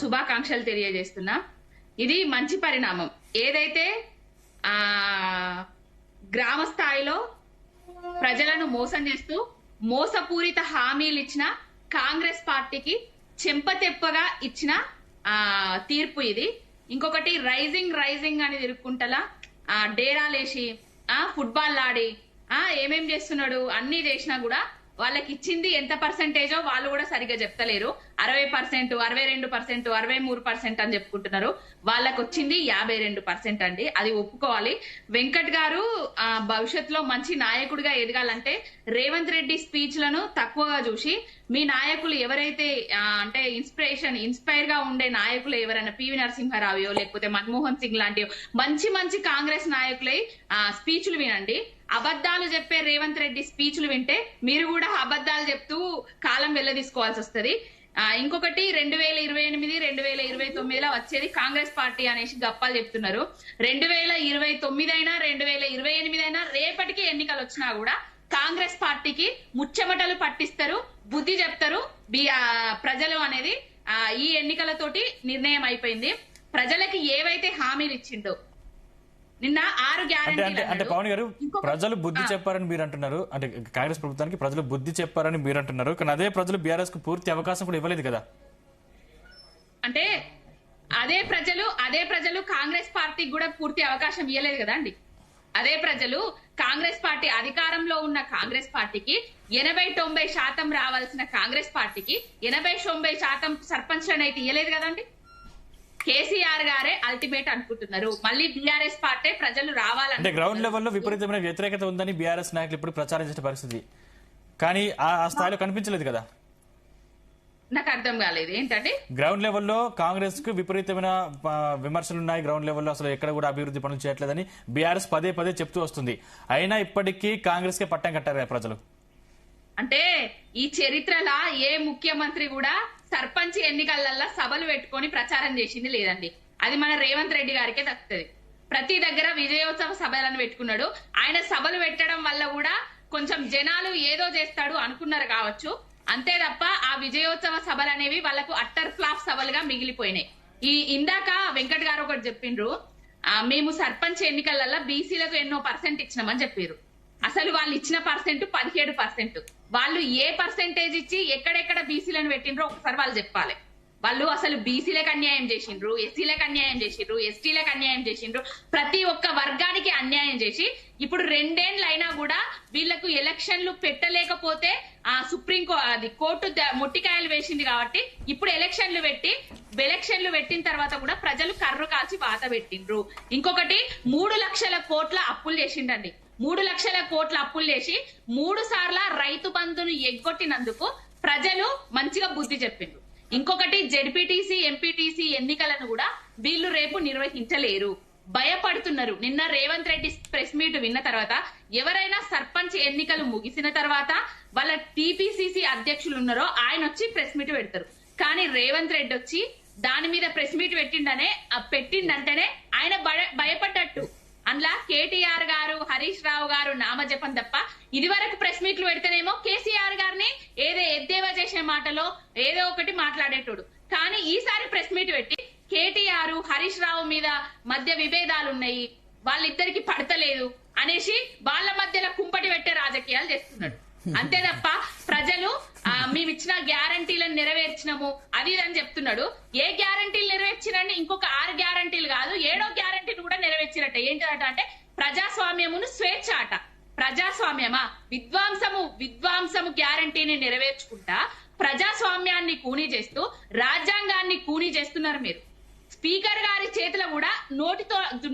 శుభాకాంక్షలు తెలియజేస్తున్నా. ఇది మంచి పరిణామం. ఏదైతే గ్రామ స్థాయిలో ప్రజలను మోసం చేస్తూ మోసపూరిత హామీలు ఇచ్చిన కాంగ్రెస్ పార్టీకి చెంపతెప్పగా ఇచ్చిన తీర్పు ఇది. ఇంకొకటి రైజింగ్ అని తిరుక్కుంటలా డేరాలేసి ఫుట్బాల్ ఆడి ఏమేం చేస్తున్నాడు అన్ని చేసినా కూడా వాళ్ళకి ఇచ్చింది ఎంత పర్సెంటేజో వాళ్ళు కూడా సరిగ్గా చెప్తలేరు. 60%, 62%, 63% అని చెప్పుకుంటున్నారు. వాళ్ళకి వచ్చింది 52% అండి. అది ఒప్పుకోవాలి. వెంకట్ గారు భవిష్యత్తులో మంచి నాయకుడిగా ఎదగాలంటే రేవంత్ రెడ్డి స్పీచ్ లను తక్కువగా చూసి మీ నాయకులు ఎవరైతే అంటే ఇన్స్పైర్ గా ఉండే నాయకులు ఎవరైనా పివి నరసింహారావు లేకపోతే మన్మోహన్ సింగ్ లాంటి మంచి కాంగ్రెస్ నాయకులై స్పీచ్లు వినండి. అబద్ధాలు చెప్పే రేవంత్ రెడ్డి స్పీచ్లు వింటే మీరు కూడా అబద్ధాలు చెప్తూ కాలం వెళ్లదీసుకోవాల్సి వస్తుంది. ఇంకొకటి 2028, 2029 వచ్చేది కాంగ్రెస్ పార్టీ అనేసి గప్పాలు చెప్తున్నారు. 2029 అయినా 2028 అయినా రేపటికి ఎన్నికలు వచ్చినా కూడా కాంగ్రెస్ పార్టీకి ముచ్చెమటలు పట్టిస్తారు, బుద్ధి చెప్తారు ప్రజలు అనేది ఈ ఎన్నికలతోటి నిర్ణయం అయిపోయింది. ప్రజలకి ఏవైతే హామీలు ఇచ్చిందో నిన్న 6 గ్యారెంటీలు అంటే పవన్ గారు ప్రజలు బుద్ధి చెప్పారని మీరు అంటున్నారు. అంటే కాంగ్రెస్ ప్రభుత్వానికి ప్రజలు బుద్ధి చెప్పారని మీరు అంటున్నారు. కానీ అదే ప్రజలు బీఆర్ఎస్ కు పూర్తి అవకాశం కూడా ఇవ్వలేదు కదా. అంటే అదే ప్రజలు కాంగ్రెస్ పార్టీకి కూడా పూర్తి అవకాశం ఇవ్వలేదు కదా అండి. అదే ప్రజలు కాంగ్రెస్ పార్టీ అధికారంలో ఉన్న కాంగ్రెస్ పార్టీకి 80-90% రావాల్సిన కాంగ్రెస్ పార్టీకి 80-90% సర్పంచ్లను అయితే ఇవ్వలేదు కదండి. కేసీఆర్ గారే అల్టిమేట్ అనుకుంటున్నారు. మళ్ళీ బీఆర్ఎస్ పార్టీ ప్రజలు రావాలంటే గ్రౌండ్ లెవెల్లో విపరీతమైన వ్యతిరేకత ఉందని బీఆర్ఎస్ నాయకులు ఇప్పుడు ప్రచారం చేసిన పరిస్థితి, కానీ ఆ స్థాయిలో కనిపించలేదు కదా. నాకు అర్థం కాలేదు ఏంటంటే గ్రౌండ్ లెవెల్లో కాంగ్రెస్ కు విపరీతమైన విమర్శలు ఉన్నాయి. గ్రౌండ్ లెవెల్లో అసలు ఎక్కడ కూడా అభివృద్ధి పనులు చేయట్లేదని బీఆర్ఎస్ పదే చెప్తూ వస్తుంది. అయినా ఇప్పటికీ కాంగ్రెస్ కే పట్టం కట్టారు ప్రజలు. అంటే ఈ చరిత్రలో ఏ ముఖ్యమంత్రి కూడా సర్పంచ్ ఎన్నికలలో సభలు పెట్టుకొని ప్రచారం చేసింది లేదండి. అది మన రేవంత్ రెడ్డి గారికే దక్కుతుంది. ప్రతి దగ్గర విజయోత్సవ సభలను పెట్టుకున్నాడు. ఆయన సభలు పెట్టడం వల్ల కూడా కొంచెం జనాలు ఏదో చేస్తాడు అనుకున్నారు కావచ్చు. అంతే తప్ప ఆ విజయోత్సవ సభలు అనేవి వాళ్ళకు అట్టర్ ఫ్లాప్ సభలుగా మిగిలిపోయినాయి. ఇందాక వెంకట్ గారు ఒకటి చెప్పిండ్రు, మేము సర్పంచ్ ఎన్నికలలో బీసీలకు ఎన్నో % ఇచ్చినామని చెప్పారు. అసలు వాళ్ళు ఇచ్చిన పర్సెంట్ 17%. వాళ్ళు ఏ పర్సెంటేజ్ ఇచ్చి ఎక్కడెక్కడ బీసీలను పెట్టిండ్రో ఒకసారి వాళ్ళు చెప్పాలి. వాళ్ళు అసలు బీసీలకు అన్యాయం చేసిండ్రు, ఎస్సీలకు అన్యాయం చేసిండ్రు, ఎస్టీలకు అన్యాయం చేసిండ్రు, ప్రతి ఒక్క వర్గానికి అన్యాయం చేసి ఇప్పుడు 2 ఏళ్ళు అయినా కూడా వీళ్లకు ఎలక్షన్లు పెట్టలేకపోతే కోర్టు మొట్టికాయలు వేసింది కాబట్టి ఇప్పుడు ఎలక్షన్లు పెట్టిన తర్వాత కూడా ప్రజలు కర్రు కాల్చి వాత పెట్టిండ్రు. ఇంకొకటి 3 లక్షల కోట్ల అప్పులు చేసిండండి. 3 లక్షల కోట్ల అప్పులు చేసి 3 సార్ల రైతు బంధును ఎగ్గొట్టినందుకు ప్రజలు మంచిగా బుద్ధి చెప్పిండ్రు. ఇంకొకటి జెడ్పీటీసీ ఎంపీటీసీ ఎన్నికలను కూడా వీళ్ళు రేపు నిర్వహించలేరు, భయపడుతున్నారు. నిన్న రేవంత్ రెడ్డి ప్రెస్ మీట్ విన్న తర్వాత ఎవరైనా సర్పంచ్ ఎన్నికలు ముగిసిన తర్వాత వాళ్ళ టీపీసీసీ అధ్యక్షులు ఉన్నారో ఆయన వచ్చి ప్రెస్ మీట్ పెడతారు. కానీ రేవంత్ రెడ్డి వచ్చి దాని మీద ప్రెస్ మీట్ పెట్టిండంటేనే ఆయన భయపడ్డట్టు. అందులో కేటీఆర్ గారు, హరీష్ రావు గారు నామజపం తప్ప ఇదివరకు ప్రెస్ మీట్లు పెడితేనేమో కేసీఆర్ గారిని ఎద్దేవా చేసే మాటలో ఏదో ఒకటి మాట్లాడేటోడు. కానీ ఈసారి ప్రెస్ మీట్ పెట్టి కేటీఆర్, హరీష్ రావు మీద మధ్య విభేదాలు ఉన్నాయి, వాళ్ళిద్దరికి పడతలేదు అనేసి వాళ్ళ మధ్యలో కుంపటి పెట్టే రాజకీయాలు చేస్తున్నాడు. అంతే తప్ప ప్రజలు మేమిచ్చిన గ్యారంటీలను నెరవేర్చినాము అది అని చెప్తున్నాడు. ఏ గ్యారంటీలు నెరవేర్చినని ఇంకొక 6 గ్యారంటీలు కాదు 7వ గ్యారంటీలు కూడా నెరవేర్చినట్ట. ఏంటంట అంటే ప్రజాస్వామ్యమును స్వేచ్ఛ అట. ప్రజాస్వామ్యమా? విద్వాంసము గ్యారంటీని నెరవేర్చుకుంటా ప్రజాస్వామ్యాన్ని కూనీ చేస్తూ రాజ్యాంగాన్ని కూనీ చేస్తున్నారు మీరు. స్పీకర్ గారి చేతిలో కూడా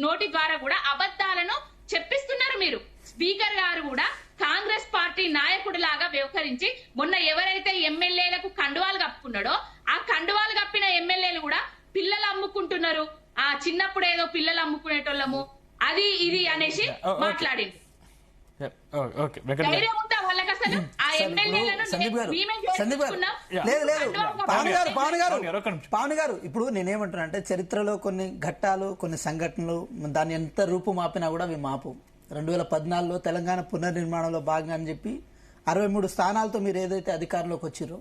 నోటి ద్వారా కూడా అబద్ధాలను చెప్పిస్తున్నారు మీరు. స్పీకర్ గారు కూడా కాంగ్రెస్ పార్టీ నాయకుడి లాగా వ్యవహరించి మొన్న ఎవరైతే ఎమ్మెల్యేలకు కండువాలు కప్పుకున్నాడో ఆ కండువాలు కప్పిన ఎమ్మెల్యేలు కూడా పిల్లలు అమ్ముకుంటున్నారు, చిన్నప్పుడు ఏదో పిల్లలు అమ్ముకునేటోళ్ళము అది ఇది అనేసి మాట్లాడింది. ధైర్యం ఉందా వాళ్ళకి అసలు? ఆ ఎమ్మెల్యేలను సందీప్ గారు మేమే సందీప్ గారు చేసుకున్నాం. లేదు పవన్ గారు ఒక్క నిమిషం. పవన్ గారు ఇప్పుడు నేనేమంటున్నా అంటే చరిత్రలో కొన్ని ఘట్టాలు కొన్ని సంఘటనలు దాన్ని ఎంత రూపు మాపినా కూడా అవి మాపు 2014లో తెలంగాణ పునర్నిర్మాణంలో భాగంగా అని చెప్పి 63 స్థానాలతో మీరు ఏదైతే అధికారంలోకి వచ్చిరో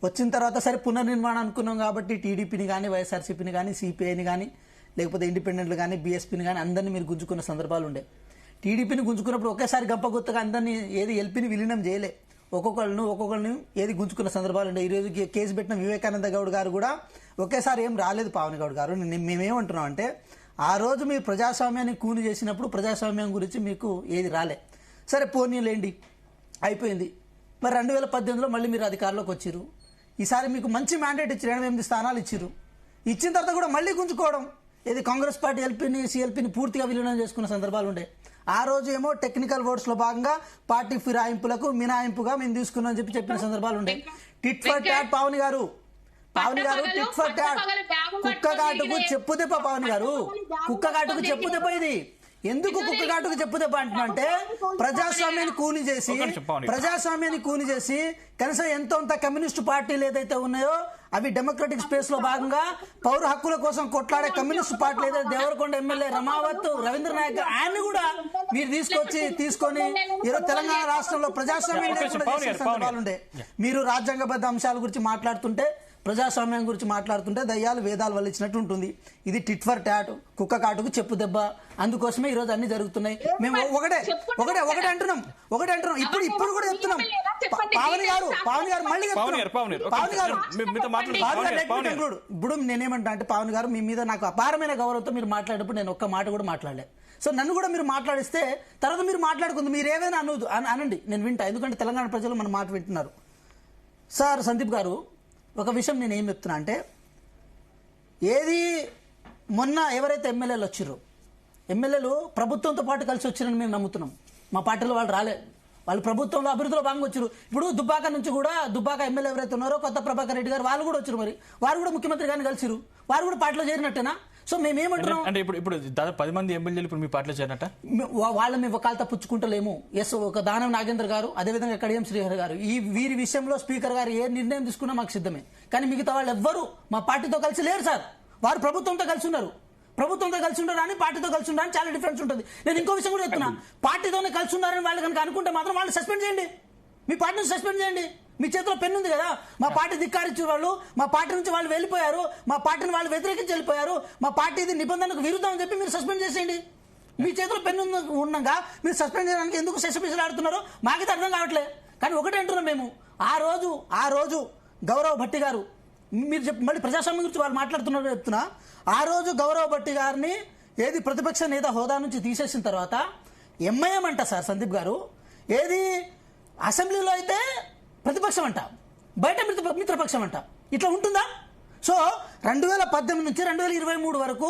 వచ్చిన తర్వాత సరే పునర్నిర్మాణం అనుకున్నాం కాబట్టి టీడీపీని కానీ వైఎస్ఆర్సీపీని కానీ సిపిఐని కానీ లేకపోతే ఇండిపెండెంట్లు కానీ బీఎస్పీని కానీ అందరినీ మీరు గుంజుకున్న సందర్భాలు ఉండే. టీడీపీని గుంజుకున్నప్పుడు ఒకేసారి గంపగుత్తగా అందరినీ ఏది ఎల్పీని విలీనం చేయలే, ఒక్కొక్కరిని ఏది గుంజుకున్న సందర్భాలు ఉండే. ఈరోజు కేసు పెట్టిన వివేకానంద గౌడ్ గారు కూడా ఒకేసారి ఏం రాలేదు. పవన్ గౌడ్ గారు మేమేమంటున్నాం అంటే ఆ రోజు మీరు ప్రజాస్వామ్యాన్ని కూని చేసినప్పుడు ప్రజాస్వామ్యం గురించి మీకు ఏది రాలే. సరే పోనీలేండి అయిపోయింది. మరి 2018లో మళ్ళీ మీరు అధికారంలోకి వచ్చిర్రు. ఈసారి మీకు మంచి మ్యాండేట్ ఇచ్చారు, 88 స్థానాలు ఇచ్చిర్రు. ఇచ్చిన తర్వాత కూడా మళ్ళీ గుంజుకోవడం ఇది కాంగ్రెస్ పార్టీ ఎల్పీని సిఎల్పీని పూర్తిగా విలీనం చేసుకున్న సందర్భాలు ఉండే. ఆ రోజు ఏమో టెక్నికల్ ఓట్స్ లో భాగంగా పార్టీ ఫిరాయింపులకు మినాయింపుగా మేము తీసుకున్నాం అని చెప్పిన సందర్భాలు ఉండే. టిట్ ఫర్ టాట్ పవన్ గారు టిట్ ఫర్ టాట్ కుక్క కాటుకు చెప్పు దెబ్బ. పవన్ గారు కుక్క కాటుకు చెప్పు దెబ్బ. ఇది ఎందుకు కుక్క కాటుకు చెప్పు దెబ్బ అంటున్నంటే ప్రజాస్వామ్యాన్ని కూని చేసి కనీసం ఎంతోంత కమ్యూనిస్టు పార్టీలు ఏదైతే ఉన్నాయో అవి డెమోక్రటిక్ స్పేస్ లో భాగంగా పౌర హక్కుల కోసం కొట్లాడే కమ్యూనిస్టు పార్టీలు ఏదైతే దేవరకొండ ఎమ్మెల్యే రమావత్ రవీంద్ర నాయక్ ఆయన్ని కూడా మీరు తీసుకొని ఈరోజు తెలంగాణ రాష్ట్రంలో ప్రజాస్వామ్యం లేకుండా చేసే సందర్భాలు ఉండే. మీరు రాజ్యాంగబద్ధ అంశాల గురించి మాట్లాడుతుంటే ప్రజాస్వామ్యం గురించి మాట్లాడుతుంటే దయ్యాలు వేదాలు వల్లించినట్టు ఉంటుంది. ఇది టిట్ ఫర్ టాట్ కుక్క కాటుకు చెప్పు దెబ్బ. అందుకోసమే ఈ రోజు అన్ని జరుగుతున్నాయి. మేము ఒకటే అంటున్నాం ఇప్పుడు కూడా చెప్తున్నాం. పవన్ గారు మళ్ళీ ఇప్పుడు నేనేమంటా అంటే పవన్ గారు మీ మీద నాకు అపారమైన గౌరవంతో మీరు మాట్లాడేటప్పుడు నేను ఒక్క మాట కూడా మాట్లాడలే. సో నన్ను కూడా మీరు మాట్లాడిస్తే తర్వాత మీరు మాట్లాడుకుంది మీరు ఏదైనా అనండి, నేను వింటా. ఎందుకంటే తెలంగాణ ప్రజలు మన మాట వింటున్నారు. సార్ సందీప్ గారు ఒక విషయం నేను ఏం చెప్తున్నా అంటే ఏది మొన్న ఎవరైతే ఎమ్మెల్యేలు వచ్చిర్రో ఎమ్మెల్యేలు ప్రభుత్వంతో పాటు కలిసి వచ్చిరని మేము నమ్ముతున్నాం. మా పార్టీలో వాళ్ళు రాలే, వాళ్ళు ప్రభుత్వంలో అభివృద్ధిలో భాగంగా వచ్చారు. ఇప్పుడు దుబ్బాక నుంచి కూడా దుబ్బాక ఎమ్మెల్యే ఎవరైతే ఉన్నారో కొత్త ప్రభాకర్ రెడ్డి గారు వాళ్ళు కూడా వచ్చారు. మరి వారు కూడా ముఖ్యమంత్రి గారిని కలిసిరు, వారు కూడా పార్టీలో చేరినట్టేనా? సో మేమేమంటున్నాం అంటే ఇప్పుడు దాదాపు 10 మంది ఎమ్మెల్యేలు ఇప్పుడు మీ పార్టీలో చేరినట్ట వాళ్ళని మేము ఒకళ్ళతో పుచ్చుకుంటలేము. ఎస్ ఒక దానం నాగేంద్ర గారు అదేవిధంగా కడియం శ్రీహరి గారు వీరి విషయంలో స్పీకర్ గారు ఏ నిర్ణయం తీసుకున్నా మాకు సిద్ధమే. కానీ మిగతా వాళ్ళు ఎవ్వరూ మా పార్టీతో కలిసి లేరు సార్. వారు ప్రభుత్వంతో కలిసి ఉన్నారు అని పార్టీతో కలిసి ఉన్నారని చాలా డిఫరెన్స్ ఉంటుంది. నేను ఇంకో విషయం కూడా చెప్తున్నా, పార్టీతోనే కలిసి ఉన్నారని వాళ్ళు కనుక అనుకుంటే మాత్రం వాళ్ళు సస్పెండ్ చేయండి, మీ పార్టీని సస్పెండ్ చేయండి. మీ చేతిలో పెన్ను ఉంది కదా. మా పార్టీ ధిక్కారించిన వాళ్ళు మా పార్టీ నుంచి వాళ్ళు వెళ్ళిపోయారు, మా పార్టీని వాళ్ళు వ్యతిరేకించి వెళ్ళిపోయారు, మా పార్టీ ఇది నిబంధనకు విరుద్ధం అని చెప్పి మీరు సస్పెండ్ చేసేయండి. మీ చేతిలో పెన్ను ఉండగా మీరు సస్పెండ్ చేయడానికి ఎందుకు సెసపిసలు ఆడుతున్నారో మాకైతే అర్థం కావట్లేదు. కానీ ఒకటే అంటున్నాం మేము, ఆ రోజు గౌరవ్ భట్టి గారు మీరు మళ్ళీ ప్రజాస్వామ్యం గురించి వాళ్ళు మాట్లాడుతున్నారు చెప్తున్నా. ఆ రోజు గౌరవ్ భట్టి గారిని ఏది ప్రతిపక్ష నేత హోదా నుంచి తీసేసిన తర్వాత ఎంఐఎం అంట సార్ సందీప్ గారు, ఏది అసెంబ్లీలో అయితే ప్రతిపక్షం అంట, బయట మిత్రపక్షం అంట. ఇట్లా ఉంటుందా? సో 2018 నుంచి 2023 వరకు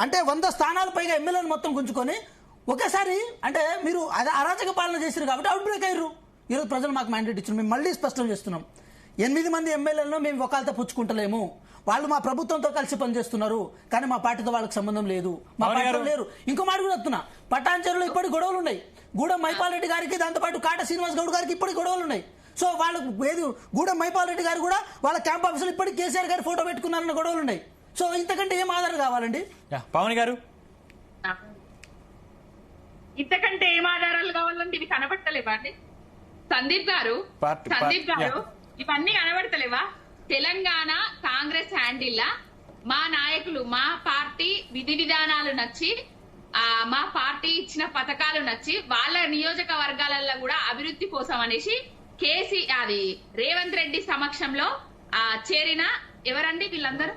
అంటే 100 స్థానాలు పైగా ఎమ్మెల్యేలు మొత్తం గుంజుకొని ఒకేసారి అంటే మీరు అరాచక పాలన చేశారు కాబట్టి అవుట్ బ్రేక్ అయ్యారు. ఈరోజు ప్రజలు మాకు మ్యాండేట్ ఇచ్చారు. మేము మళ్ళీ స్పష్టం చేస్తున్నాం, 8 మంది ఎమ్మెల్యేలను మేము ఒకళ్ళతో పుచ్చుకుంటలేము. వాళ్ళు మా ప్రభుత్వంతో కలిసి పనిచేస్తున్నారు, కానీ మా పార్టీతో వాళ్ళకి సంబంధం లేదు, మా పార్టీలో లేరు. ఇంకో మాట కూడా చెప్తున్నా, పటాన్చెరులో ఇప్పటికి గొడవలు ఉన్నాయి. గూడెం మైపాల్ రెడ్డి గారికి దాంతోపాటు కాట శ్రీనివాస్ గౌడ్ గారికి ఇప్పటికి గొడవలు ఉన్నాయి. సో వాళ్ళకు ఏది గూడెం మైపాల్ రెడ్డి గారు కూడా వాళ్ళ క్యాంప్ ఆఫీసులో ఇప్పటికి కేసీఆర్ గారు ఫోటో పెట్టుకున్నారన్న గొడవలు ఉన్నాయి. సో ఇంతకంటే ఏం ఆధారం కావాలండి? పవన్ గారు ఇంతకంటే ఏం ఆధారాలు కావాలంటే ఇవి కనబడతలేవా అండి? సందీప్ గారు ఇవన్నీ కనబడతలేవా? తెలంగాణ కాంగ్రెస్ హ్యాండిల్లా మా నాయకులు మా పార్టీ విధి విధానాలు నచ్చి మా పార్టీ ఇచ్చిన పథకాలు నచ్చి వాళ్ళ నియోజకవర్గాలలో కూడా అభివృద్ధి కోసం అనేసి రేవంత్ రెడ్డి సమక్షంలో చేరిన ఎవరండి వీళ్ళందరూ?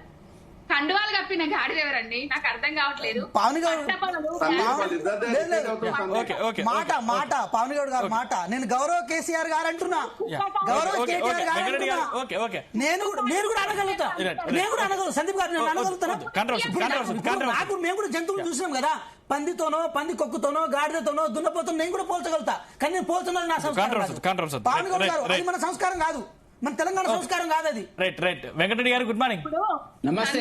కండువాలు కప్పిన గాడిద ఎవరండి? నాకు అర్థం కావట్లేదు. పవన్ గౌడ్ పవన్ గౌడ్ గారు మాట నేను గౌరవ్ కేసీఆర్ గారు అంటున్నా, గౌరవ్ కేటీఆర్ గారు అంటున్నా. నేను కూడా అనగలుగుతా సందీప్ గారు, నేను అనగలుగుతాను. నాకు మేము కూడా జంతువులు చూసినాం కదా, పందితోనో పంది కొక్కుతోనో గాడిదతోనో దున్నపోతోనో నేను కూడా పోల్చగలుగుతా. కానీ నేను పోల్చున్నది నా సంస్కారం. పవన్ గౌడ్ గారు అది మన సంస్కారం కాదు, మన తెలంగాణ సంస్కారం కాదు అది. రైట్ వెంకటరెడ్డి గారు గుడ్ మార్నింగ్. నమస్తే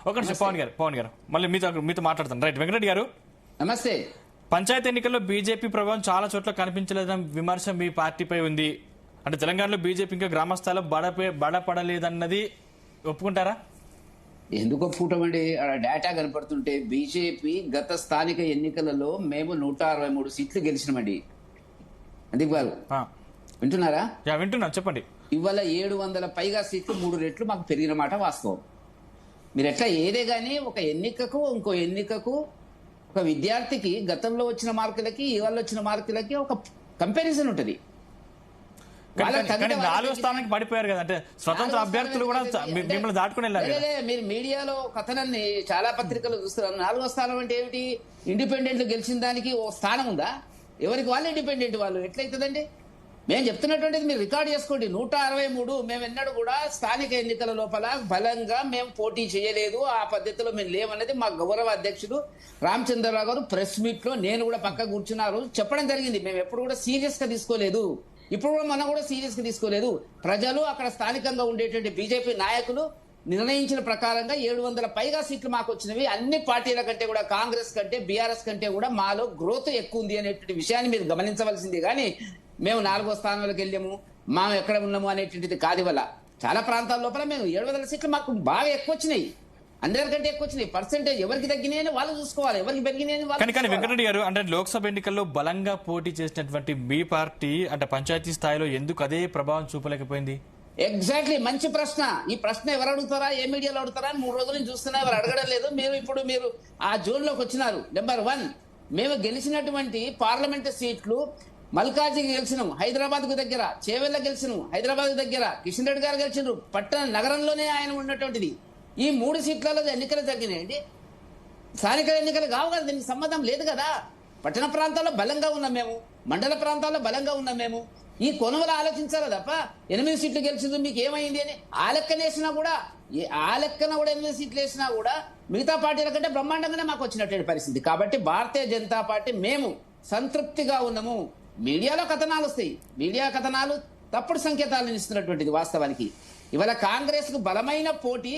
ఒక నిమిషం పవన్ గారు మళ్ళీ మీతో మాట్లాడతాను. రైట్ వెంకటరెడ్డి గారు నమస్తే. పంచాయతీ ఎన్నికల్లో బీజేపీ ప్రభావం చాలా చోట్ల కనిపించలేదన్న విమర్శ మీ పార్టీపై ఉంది. అంటే తెలంగాణలో బీజేపీ ఇంకా గ్రామస్థాయిలో బడపడలేదన్నది ఒప్పుకుంటారా? ఎందుకు ఒప్పుకుంటామండి? డేటా కనపడుతుంటే బీజేపీ గత స్థానిక ఎన్నికలలో మేము 163 సీట్లు గెలిచినామండి. సందీప్ గారు వింటున్నారా? వింటున్నా, చెప్పండి. ఇవాళ 700 పైగా సీట్లు 3 రెట్లు మాకు పెరిగిన మాట వాస్తవం. మీరు ఎట్లా ఏదే గానీ ఒక ఎన్నికకు ఇంకో ఎన్నికకు ఒక విద్యార్థికి గతంలో వచ్చిన మార్కులకి ఇవాళ వచ్చిన మార్కులకి ఒక కంపారిజన్ ఉంటుంది. 4వ స్థానానికి పడిపోయారు కదా, అంటే స్వతంత్ర అభ్యర్థులు కూడా మిమ్మల్ని దాటుకుని వెళ్ళారు. మీరు మీడియాలో కథనాన్ని చాలా పత్రికలు చూస్తున్నారు. 4వ స్థానం అంటే ఏమిటి? ఇండిపెండెంట్లు గెలిచిన దానికి ఓ స్థానం ఉందా? ఎవరికి వాళ్ళు ఇండిపెండెంట్ వాళ్ళు ఎట్లయితుందండి? మేము చెప్తున్నటువంటిది మీరు రికార్డ్ చేసుకోండి. 163 మేము ఎన్నడూ కూడా స్థానిక ఎన్నికల లోపల బలంగా మేము పోటీ చేయలేదు, ఆ పద్ధతిలో మేము లేవన్నది మా గౌరవ అధ్యక్షుడు రామచంద్రరావు గారు ప్రెస్ మీట్ లో నేను కూడా పక్క కూర్చున్నారు చెప్పడం జరిగింది. మేము ఎప్పుడు కూడా సీరియస్ గా తీసుకోలేదు, ఇప్పుడు కూడా మనం కూడా సీరియస్ గా తీసుకోలేదు. ప్రజలు అక్కడ స్థానికంగా ఉండేటువంటి బీజేపీ నాయకులు నిర్ణయించిన ప్రకారంగా 700 పైగా సీట్లు మాకు వచ్చినవి. అన్ని పార్టీల కంటే కూడా కాంగ్రెస్ కంటే బీఆర్ఎస్ కంటే కూడా మాలో గ్రోత్ ఎక్కువ ఉంది అనేటువంటి విషయాన్ని మీరు గమనించవలసింది. కానీ మేము 4వ స్థానంలోకి వెళ్ళాము, మేము ఎక్కడ ఉన్నాము అనేటువంటిది కాదు. వల్ల చాలా ప్రాంతాల లోపల మేము 700 సీట్లు మాకు బాగా ఎక్కువ వచ్చినాయి, అందరికంటే ఎక్కువ వచ్చినాయి. పర్సెంటేజ్ ఎవరికి తగ్గినాయని వాళ్ళు చూసుకోవాలి, ఎవరికి పెరిగినాయని వాళ్ళు. కానీ వెంకటరెడ్డి గారు, అంటే లోక్సభ ఎన్నికల్లో బలంగా పోటీ చేసినటువంటి మీ పార్టీ అంటే పంచాయతీ స్థాయిలో ఎందుకు అదే ప్రభావం చూపలేకపోయింది? ఎగ్జాక్ట్లీ, మంచి ప్రశ్న. ఈ ప్రశ్న ఎవరు అడుగుతారా, ఏ మీడియాలో అడుగుతారా అని 3 రోజుల నుంచి చూస్తున్నా, ఎవరు అడగడం లేదు. మీరు ఆ జోన్ లోకి వచ్చినారు. నెంబర్ 1, మేము గెలిచినటువంటి పార్లమెంట్ సీట్లు మల్కాజీ గెలిచినాం, హైదరాబాద్ కు దగ్గర, చేవెళ్ళ గెలిచినాం, హైదరాబాద్ దగ్గర, కిషన్ రెడ్డి గారు గెలిచినారు, పట్టణ నగరంలోనే ఆయన ఉన్నటువంటిది. ఈ 3 సీట్లలో ఎన్నికలు జరిగినాయండి. స్థానిక ఎన్నికలు కావు కదా, దీనికి సంబంధం లేదు కదా. పట్టణ ప్రాంతాల్లో బలంగా ఉన్నాం మేము, మండల ప్రాంతాల్లో బలంగా ఉన్నాం మేము. ఈ కొనుగోలు ఆలోచించాలి తప్ప 8 సీట్లు గెలిచింది మీకు ఏమైంది అని ఆ లెక్కన వేసినా కూడా 8 సీట్లు వేసినా కూడా మిగతా పార్టీల కంటే బ్రహ్మాండంగానే మాకు వచ్చినటువంటి పరిస్థితి. కాబట్టి భారతీయ జనతా పార్టీ మేము సంతృప్తిగా ఉన్నాము. మీడియాలో కథనాలు వస్తాయి, మీడియా కథనాలు తప్పుడు సంకేతాలను ఇస్తున్నటువంటిది. వాస్తవానికి ఇవాళ కాంగ్రెస్ కు బలమైన పోటీ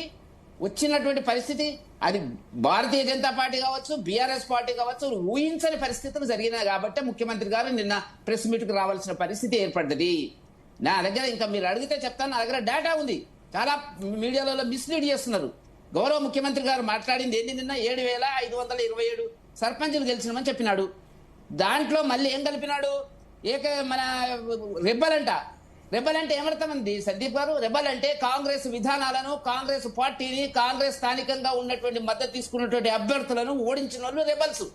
వచ్చినటువంటి పరిస్థితి, అది భారతీయ జనతా పార్టీ కావచ్చు, బీఆర్ఎస్ పార్టీ కావచ్చు, ఊహించని పరిస్థితులు జరిగినాయి. కాబట్టి ముఖ్యమంత్రి గారు నిన్న ప్రెస్ మీట్ కు రావాల్సిన పరిస్థితి ఏర్పడ్డది. నా దగ్గర ఇంకా మీరు అడిగితే చెప్తాను, నా దగ్గర డేటా ఉంది. చాలా మీడియాలలో మిస్లీడ్ చేస్తున్నారు. గౌరవ ముఖ్యమంత్రి గారు మాట్లాడింది ఏంటి? నిన్న 7,527 సర్పంచులు గెలిచినామని చెప్పినాడు. దాంట్లో మళ్ళీ ఏం కలిపినాడు? మన రెబల్ అంటే ఏమర్థమంది సందీప్ గారు? రెబల్ అంటే కాంగ్రెస్ విధానాలను, కాంగ్రెస్ పార్టీని, కాంగ్రెస్ స్థానికంగా ఉన్నటువంటి మద్దతు తీసుకున్నటువంటి అభ్యర్థులను ఓడించిన వాళ్ళు రెబల్స్.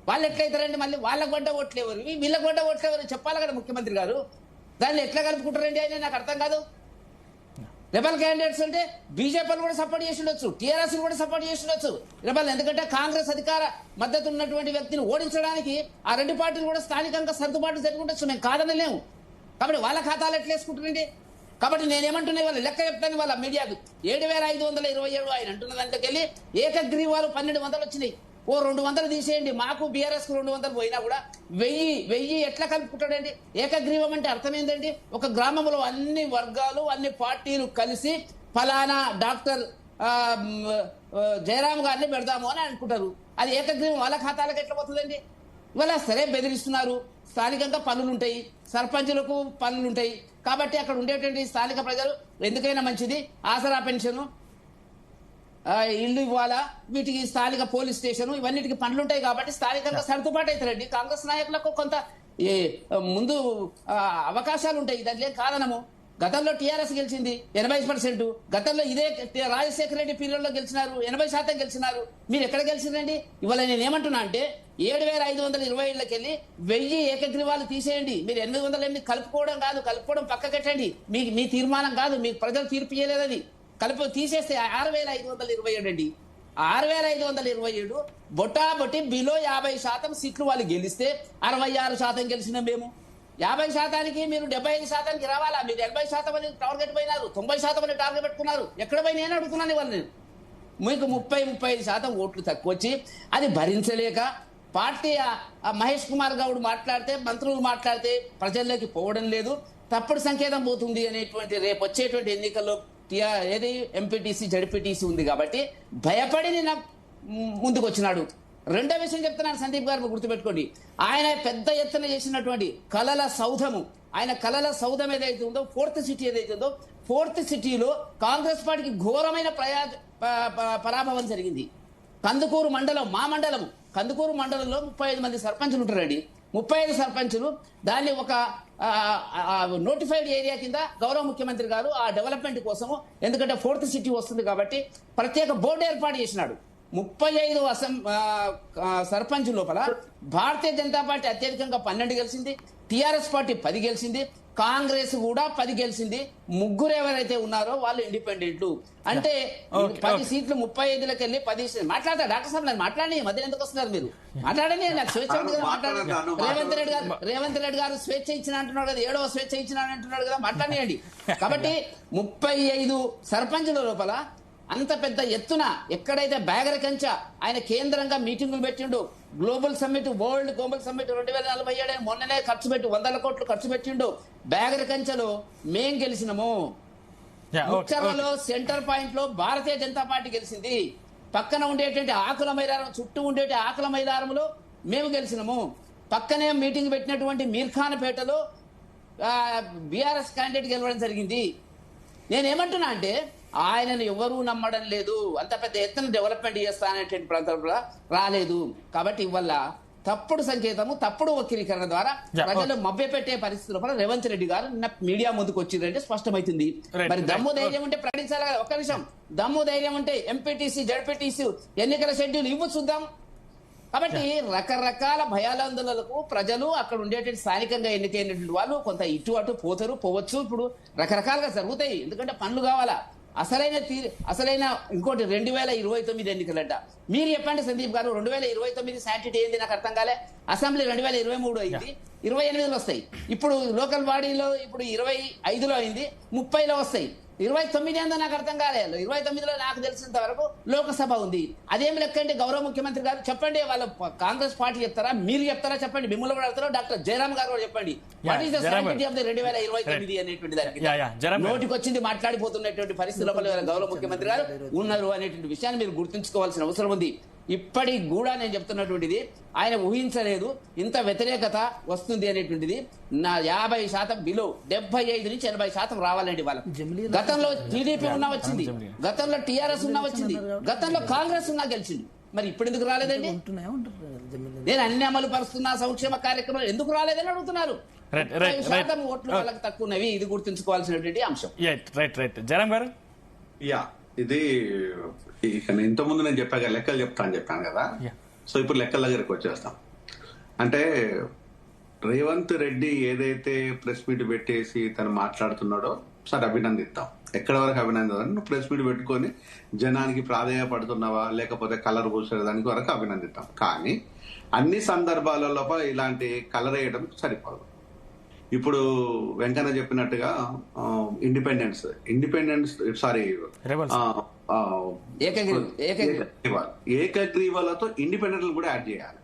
వాళ్ళు ఎట్లయితారండి? మళ్ళీ వాళ్ళ గొడ్డ ఓట్లేవారు, వీళ్ళ గొడ్డ ఓట్లేవారు చెప్పాలి కదా ముఖ్యమంత్రి గారు. దాన్ని ఎట్లా కలుపుకుంటారండి ఆయన? నాకు అర్థం కాదు. రెబల్ క్యాండిడేట్స్ అంటే బీజేపీ కూడా సపోర్ట్ చేసి ఉండొచ్చు, టీఆర్ఎస్ కూడా సపోర్ట్ చేసి ఉండొచ్చు రెబల్. ఎందుకంటే కాంగ్రెస్ అధికార మద్దతు ఉన్నటువంటి వ్యక్తిని ఓడించడానికి ఆ 2 పార్టీలు కూడా స్థానికంగా సర్దుబాటు జరుగుండొచ్చు, మేము కాదనలేము. కాబట్టి వాళ్ళ ఖాతాలు ఎట్లా వేసుకుంటారండి? కాబట్టి నేనేమంటున్నా, వాళ్ళ లెక్క చెప్తాను వాళ్ళ మీడియాకు. 7,527 ఆయన అంటున్న దాంట్లోకెళ్ళి ఏకగ్రీవాలు 1,200 వచ్చినాయి. ఓ 200 తీసేయండి, మాకు బీఆర్ఎస్ కు 200 పోయినా కూడా 1000 ఎట్లా కలుపుకుంటాడండి? ఏకగ్రీవం అంటే అర్థం ఏంటండి? ఒక గ్రామంలో అన్ని వర్గాలు, అన్ని పార్టీలు కలిసి ఫలానా డాక్టర్ జయరామ్ గారిని పెడదాము అని అనుకుంటారు. అది ఏకగ్రీవం వాళ్ళ ఖాతాలకు ఎట్లా పోతుందండి? ఇవాళ సరే బెదిరిస్తున్నారు, స్థానికంగా పనులుంటాయి, సర్పంచులకు పనులుంటాయి. కాబట్టి అక్కడ ఉండేటువంటి స్థానిక ప్రజలు ఎందుకైనా మంచిది ఆసరా పెన్షన్, ఇల్లు ఇవ్వాలా, వీటికి స్థానిక పోలీస్ స్టేషన్, ఇవన్నిటికి పనులుంటాయి. కాబట్టి స్థానికంగా సర్దుబాటు అవుతారండి. కాంగ్రెస్ నాయకులకు కొంత ముందు అవకాశాలు ఉంటాయి, దాంట్లో కారణము. గతంలో టీఆర్ఎస్ గెలిచింది 80%, గతంలో ఇదే రాజశేఖర రెడ్డి పీరియడ్ లో గెలిచినారు, 80% గెలిచినారు. మీరు ఎక్కడ గెలిచినండి? ఇవాళ నేను ఏమంటున్నా అంటే 7,527 వెళ్ళి 1000 ఏకగ్రీవాలు తీసేయండి. మీరు 800 కలుపుకోవడం కాదు, కలుపుకోవడం పక్కకెట్టండి. మీ తీర్మానం కాదు, మీకు ప్రజలు తీర్పు చేయలేదని తీసేస్తే 6,527 అండి. 6,527 బొట్టాబొట్టి బిలో 50% సీట్లు వాళ్ళు గెలిస్తే 66% గెలిచిన మేము. 50% మీరు 75% రావాలా? మీరు 80% అని టార్గెట్ పోయినారు, 90% అని టార్గెట్ పెట్టుకున్నారు. ఎక్కడ పోయి నేను అడుగుతున్నాను ఇవాళ నేను. మీకు 30-35% ఓట్లు తక్కువ వచ్చి అది భరించలేక పార్టీ మహేష్ కుమార్ గౌడ్ మాట్లాడితే, మంత్రులు మాట్లాడితే ప్రజల్లోకి పోవడం లేదు, తప్పుడు సంకేతం పోతుంది అనేటువంటి రేపు వచ్చేటువంటి ఎన్నికల్లో ఏది ఎంపీటీసీ జడ్పీటీసీ ఉంది కాబట్టి భయపడి నిన్న ముందుకు వచ్చినాడు రెండో విషయం చెప్తున్నాను సందీప్ గారు, గుర్తుపెట్టుకోండి. ఆయన పెద్ద ఎత్తున చేసినటువంటి కలల సౌధము, ఆయన కలల సౌధం ఏదైతే ఉందో, ఫోర్త్ సిటీ ఏదైతే ఉందో, ఫోర్త్ సిటీలో కాంగ్రెస్ పార్టీకి ఘోరమైన పరాభవం జరిగింది. కందుకూరు మండలం, మా మండలము కందుకూరు మండలంలో 35 మంది సర్పంచులు ఉంటారండి. 35 సర్పంచులు దాన్ని ఒక నోటిఫైడ్ ఏరియా కింద గౌరవ ముఖ్యమంత్రి గారు ఆ డెవలప్మెంట్ కోసము, ఎందుకంటే ఫోర్త్ సిటీ వస్తుంది కాబట్టి ప్రత్యేక బోర్డు ఏర్పాటు చేసినాడు. 35 సర్పంచ్ లోపల భారతీయ జనతా పార్టీ అత్యధికంగా 12 గెలిచింది, టిఆర్ఎస్ పార్టీ 10 గెలిచింది, కాంగ్రెస్ కూడా 10 గెలిచింది. ముగ్గురు ఎవరైతే ఉన్నారో వాళ్ళు ఇండిపెండెంట్లు. అంటే 10 సీట్లు 35లకు వెళ్ళి 10 మాట్లాడతారు. డాక్టర్ సాబ్ నన్ను మాట్లాడి మధ్యలో ఎందుకు వస్తున్నారు మీరు? మాట్లాడని, నాకు స్వేచ్ఛ ఉంది కదా మాట్లాడండి. రేవంత్ రెడ్డి గారు స్వేచ్ఛ ఇచ్చిన అంటున్నాడు కదా, 7వ స్వేచ్ఛ ఇచ్చిన అంటున్నాడు కదా, మాట్లాడియండి. కాబట్టి 35 సర్పంచుల లోపల అంత పెద్ద ఎత్తున ఎక్కడైతే బ్యాగరకంచ ఆయన కేంద్రంగా మీటింగులు పెట్టిండు, global summit, world global summit 2047 మొన్ననే ఖర్చు పెట్టి 100 కోట్లు ఖర్చు పెట్టిండు. బ్యాగరకంచలో మేం గెలిచినము. ముచ్చర్లలో సెంటర్ పాయింట్ లో భారతీయ జనతా పార్టీ గెలిచింది. పక్కన ఉండేటువంటి ఆకుల మైదానం, చుట్టూ ఉండేటి ఆకుల మైదానంలో మేము గెలిచినము. పక్కనే మీటింగ్ పెట్టినటువంటి మీర్ఖాన్పేటలో బీఆర్ఎస్ క్యాండిడేట్ గెలవడం జరిగింది. నేనేమంటున్నా అంటే ఆయనను ఎవరూ నమ్మడం లేదు. అంత పెద్ద ఎత్తున డెవలప్మెంట్ చేస్తాననేటువంటి ప్రాంతంలో రాలేదు. కాబట్టి ఇవల్ల తప్పుడు సంకేతము, తప్పుడు వక్రీకరణ ద్వారా ప్రజలు మభ్యపెట్టే పరిస్థితుల్లో రేవంత్ రెడ్డి గారు నిన్న మీడియా ముందుకు వచ్చిందంటే స్పష్టమైతుంది. మరి దమ్ము ధైర్యం ఉంటే ప్రకటించాలి కదా. ఒక్క నిమిషం, దమ్ము ధైర్యం ఉంటే ఎంపీటీసీ, జడ్పీటీసీ ఎన్నికల షెడ్యూల్ ఇవ్వు చూద్దాం. కాబట్టి రకరకాల భయాలందనలకు ప్రజలు అక్కడ ఉండేటువంటి స్థానికంగా ఎన్నికైనటువంటి వాళ్ళు కొంత ఇటు అటు పోతారు, పోవచ్చు. ఇప్పుడు రకరకాలుగా జరుగుతాయి, ఎందుకంటే పనులు కావాలా. అసలైన ఇంకోటి 2029 ఎన్నికలంట. మీరు చెప్పండి సందీప్ గారు, 2029 శాంటిటీ ఏంది నాకు అర్థం కాలే. అసెంబ్లీ 2023 అయింది, 28లో వస్తాయి. ఇప్పుడు లోకల్ బాడీలో ఇప్పుడు 25లో అయింది, 30లో వస్తాయి. 29 ఏందో నాకు అర్థం కాలేదు. 29లో నాకు తెలిసినంత వరకు లోకసభ ఉంది. అదేం లెక్కండి గౌరవ ముఖ్యమంత్రి గారు చెప్పండి. వాళ్ళ కాంగ్రెస్ పార్టీ చెప్తారా, మీరు చెప్తారా చెప్పండి. మిమ్మల్ని కూడా అడుగుతారా, డాక్టర్ జయరామ్ గారు కూడా చెప్పండి. What is the sanctity of the 2029 అనేటువంటి దానికి నోటికి వచ్చింది మాట్లాడిపోతున్నటువంటి పరిస్థితుల్లో గౌరవ ముఖ్యమంత్రి గారు ఉన్నారు అనేటువంటి విషయాన్ని మీరు గుర్తుంచుకోవాల్సిన అవసరం ఉంది. ఇప్పటికి కూడా నేను చెప్తున్నటువంటిది, ఆయన ఊహించలేదు ఇంత వ్యతిరేకత వస్తుంది అనేటువంటిది. నా 50% బిలో 75 నుంచి 80% రావాలండి వాళ్ళకి. గతంలో టీడీపీ ఉన్నా వచ్చింది, గతంలో టీఆర్ఎస్ ఉన్నా వచ్చింది, గతంలో కాంగ్రెస్ ఉన్నా గెలిచింది. మరి ఇప్పుడు ఎందుకు రాలేదండి? నేను అన్ని అమలు పరుస్తున్నా సంక్షేమ కార్యక్రమాలు, ఎందుకు రాలేదని అడుగుతున్నారు. 50% ఓట్లు వాళ్ళకి తక్కువ ఉన్నవి. ఇది గుర్తుంచుకోవాల్సినటువంటి అంశం. జయరామ్ గారు, ఇది ఇక ఇంతకుముందు నేను చెప్పాక లెక్కలు చెప్పాను కదా. సో ఇప్పుడు లెక్కల దగ్గరికి వచ్చేస్తాం. అంటే రేవంత్ రెడ్డి ఏదైతే ప్రెస్ మీట్ పెట్టేసి తను మాట్లాడుతున్నాడో సరే అభినందిస్తాం. ఎక్కడ వరకు అభినందిద్దాం? నువ్వు ప్రెస్ మీట్ పెట్టుకొని జనానికి ప్రాధాన్యపడుతున్నావా లేకపోతే కలర్ పూసేదానికి వరకు అభినందిస్తాం. కానీ అన్ని సందర్భాలలో ఇలాంటి కలర్ వేయడం సరిపోదు. ఇప్పుడు వెంకన్న చెప్పినట్టుగా ఏకగ్రీవాలతో ఇండిపెండెంట్లు కూడా యాడ్ చేయాలి.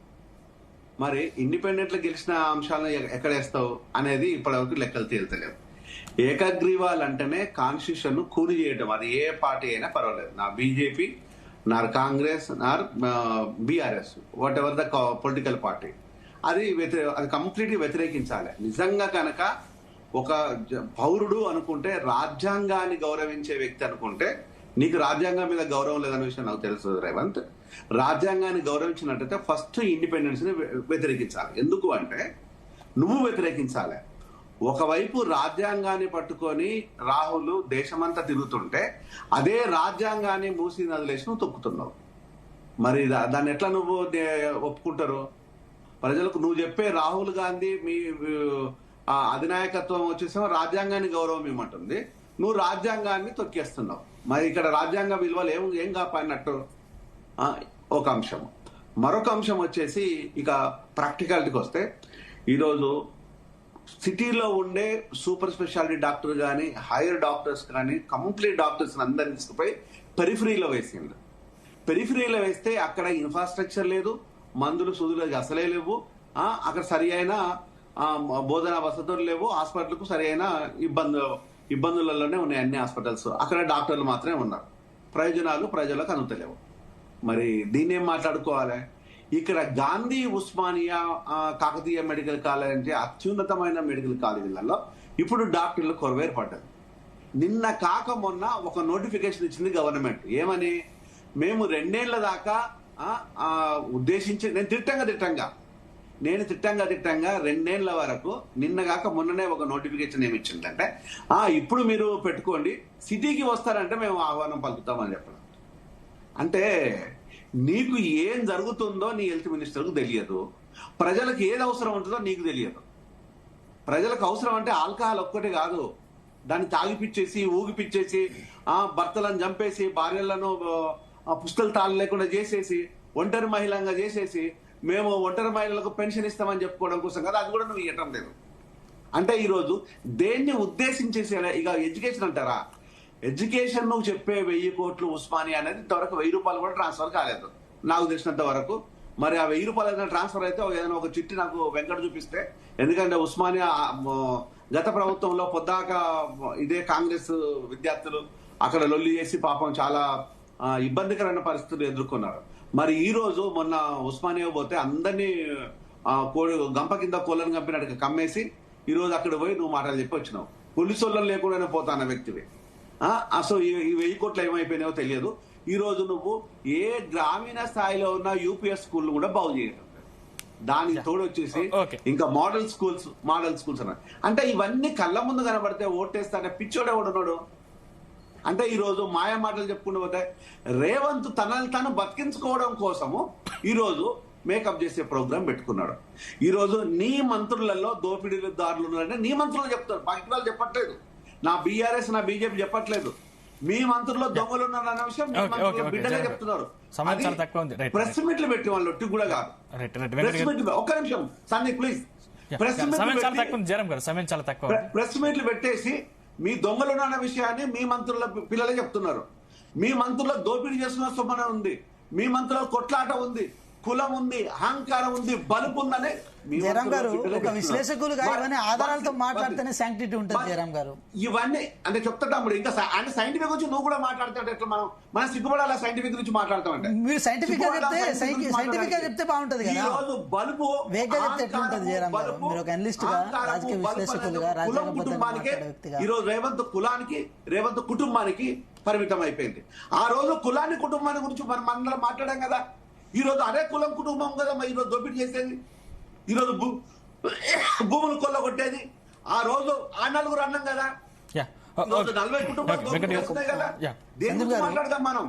మరి ఇండిపెండెంట్లు గెలిచిన అంశాలను ఎక్కడ వేస్తావు అనేది ఇప్పటివరకు లెక్కలు తేల్తలేవు. ఏకగ్రీవాలు అంటేనే కాన్స్టిట్యూషన్ కూలి చేయడం. అది ఏ పార్టీ అయినా పర్వాలేదు, నా బీజేపీ, నా కాంగ్రెస్, నా BRS, what ever the political party, అది కంప్లీట్గా వ్యతిరేకించాలి. నిజంగా కనుక ఒక పౌరుడు అనుకుంటే, రాజ్యాంగాన్ని గౌరవించే వ్యక్తి అనుకుంటే, నీకు రాజ్యాంగం మీద గౌరవం లేదనే విషయం నాకు తెలుసు రేవంత్. రాజ్యాంగాన్ని గౌరవించినట్టయితే ఫస్ట్ ఇండిపెండెన్స్ ని వ్యతిరేకించాలి. ఎందుకు అంటే నువ్వు వ్యతిరేకించాలి. ఒకవైపు రాజ్యాంగాన్ని పట్టుకొని రాహుల్ దేశమంతా తిరుగుతుంటే, అదే రాజ్యాంగాన్ని మూసి నదిలేసి నువ్వు తొక్కుతున్నావు. మరి దాన్ని ఎట్లా నువ్వు ఒప్పుకుంటారు ప్రజలకు? నువ్వు చెప్పే రాహుల్ గాంధీ మీ అధినాయకత్వం వచ్చేసేమో రాజ్యాంగాన్ని గౌరవం ఇవ్వమంటుంది, నువ్వు రాజ్యాంగాన్ని తొక్కేస్తున్నావు. మరి ఇక్కడ రాజ్యాంగ విలువలు ఏం కాపాడినట్టు ఒక అంశం. మరొక అంశం వచ్చేసి ఇక ప్రాక్టికాలిటీకి వస్తే, ఈరోజు సిటీలో ఉండే సూపర్ స్పెషాలిటీ డాక్టర్ కానీ, హైయర్ డాక్టర్స్ కానీ, కంప్లీట్ డాక్టర్స్ అందరినీ తీసుకుపోయి పెరిఫరీలో వేసింది. పెరిఫరీలో వేస్తే అక్కడ ఇన్ఫ్రాస్ట్రక్చర్ లేదు, మందులు సూదులు అసలే లేవు, అక్కడ సరి అయిన బోధనా వసతులు లేవు, హాస్పిటల్కు సరి అయిన ఇబ్బందులలోనే ఉన్నాయి అన్ని హాస్పిటల్స్. అక్కడ డాక్టర్లు మాత్రమే ఉన్నారు, ప్రయోజనాలు ప్రజలకు అందుతలేవు. మరి దీన్ని ఏం మాట్లాడుకోవాలి? ఇక్కడ గాంధీ, ఉస్మానియా, కాకతీయ మెడికల్ కాలేజ్ అంటే అత్యున్నతమైన మెడికల్ కాలేజీలలో ఇప్పుడు డాక్టర్లు కొరవేర్పడ్డారు. నిన్న కాక మొన్న ఒక నోటిఫికేషన్ ఇచ్చింది గవర్నమెంట్. ఏమని? మేము 2 ఏళ్ల దాకా ఉద్దేశించి నేను తిట్టంగా 2 ఏళ్ల వరకు నిన్నగాక మొన్ననే ఒక నోటిఫికేషన్ ఏమి ఇచ్చిందంటే ఇప్పుడు మీరు పెట్టుకోండి, సిటీకి వస్తారంటే మేము ఆహ్వానం పలుకుతామని చెప్పడం. అంటే నీకు ఏం జరుగుతుందో నీ హెల్త్ మినిస్టర్కు తెలియదు, ప్రజలకు ఏది అవసరం ఉంటుందో నీకు తెలియదు. ప్రజలకు అవసరం అంటే ఆల్కహాల్ ఒక్కటి కాదు, దాన్ని తాగిపిచ్చేసి ఊగిపిచ్చేసి భర్తలను చంపేసి భార్యలను పుస్తలు తాళం లేకుండా చేసేసి ఒంటరి మహిళంగా చేసేసి మేము ఒంటరి మహిళలకు పెన్షన్ ఇస్తామని చెప్పుకోవడం కోసం కదా, అది కూడా నువ్వు ఇవ్వటం లేదు. అంటే ఈరోజు దేన్ని ఉద్దేశించేసి ఇక ఎడ్యుకేషన్ అంటారా? ఎడ్యుకేషన్ నువ్వు చెప్పే 1000 కోట్లు ఉస్మానియా అనేది ఇంతవరకు 1000 రూపాయలు కూడా ట్రాన్స్ఫర్ కాలేదు నాకు తెలిసినంత వరకు. మరి ఆ 1000 రూపాయలు ఏదైనా ట్రాన్స్ఫర్ అయితే ఏదైనా ఒక చిట్టి నాకు వెంకట చూపిస్తే, ఎందుకంటే ఉస్మానియా గత ప్రభుత్వంలో పొద్దాక ఇదే కాంగ్రెస్ విద్యార్థులు అక్కడ లొల్లి చేసి పాపం చాలా ఇబ్బందికరమైన పరిస్థితులు ఎదుర్కొన్నారు. మరి ఈ రోజు మొన్న ఉస్మానియా పోతే అందరినీ గంప కింద కోళ్ళను కంపినట్టుగా కమ్మేసి ఈ రోజు అక్కడ పోయి నువ్వు మాటలు చెప్పి వచ్చినావు. పోలీసు వాళ్ళని లేకుండానే పోతాన్న వ్యక్తివి. అసలు ఈ 1000 కోట్లు ఏమైపోయినాయో తెలియదు. ఈ రోజు నువ్వు ఏ గ్రామీణ స్థాయిలో ఉన్న యూపీఎస్ స్కూల్ కూడా బాగు చేయడం, దానికి తోడు వచ్చేసి ఇంకా మోడల్ స్కూల్స్ అన్నారు. అంటే ఇవన్నీ కళ్ళ ముందు కనబడితే ఓటేస్తానే పిచ్చోడే ఓడున్నాడు. అంటే ఈ రోజు మాయా మాటలు చెప్పుకుంటూ పోతే రేవంత్ తనని తాను బతికించుకోవడం కోసము ఈ రోజు మేకప్ చేసే ప్రోగ్రాం పెట్టుకున్నాడు. ఈ రోజు నీ మంత్రులలో దోపిడీదారులు ఉన్నారంటే నీ మంత్రులు చెప్తారు, బాకీ వాళ్ళు చెప్పట్లేదు. నా బీఆర్ఎస్ నా బీజేపీ చెప్పట్లేదు. మీ మంత్రుల్లో దొంగలు ఉన్నారన్న విషయం బిడ్డగా చెప్తున్నారు. ప్రెస్ మీట్లు పెట్టి వాళ్ళు ఒట్టి కూడా కాదు. ఒక్క నిమిషం సన్నీ ప్లీజ్. ప్రెస్ మీట్లు పెట్టేసి మీ దొంగలు ఉన్న విషయాన్ని మీ మంత్రుల పిల్లలే చెప్తున్నారు. మీ మంత్రుల్లో దోపిడీ చేస్తున్న సొమ్మన ఉంది, మీ మంత్రుల్లో కొట్లాట ఉంది, కులం ఉంది, అహంకారం ఉంది, బలుపు ఉందని జయరాం గారు ఒక విశ్లేషకులుగా ఇవన్నీ ఆధారాలతో మాట్లాడితేనే శాంక్టిటీ ఉంటుంది. జయరాం గారు ఇవన్నీ అంటే చెప్తాడు. ఇంకా అంటే సైంటిఫిక్ గురించి నువ్వు కూడా మాట్లాడుతాడు. ఎట్లా మనం సిగ్గుపడాలి సైంటిఫిక్ గురించి మాట్లాడతామంటే? మీరు సైంటిఫిక్ గా చెప్తే బాగుంటది కదా. బలుపు వేగ్గా చెప్తే ఎట్లుంటది జయరాం గారు? మీరు ఒక అనలిస్ట్ గా, రాజకీయ విశ్లేషకులుగా, ఈ రోజు రేవంత్ కుటుంబానికి పరిమితం అయిపోయింది. ఆ రోజు కులాన్ని కుటుంబాన్ని గురించి మనం అందరం మాట్లాడాం కదా. ఈ రోజు అదే కులం కుటుంబం కదా మరి ఈరోజు దోపిడీ చేసేది, ఈరోజు భూములు కొల్లగొట్టేది. ఆ రోజు ఆ నలుగురు అన్నాం కదా, 40 కుటుంబాలు కదా. దేని గురించి మాట్లాడదాం మనం?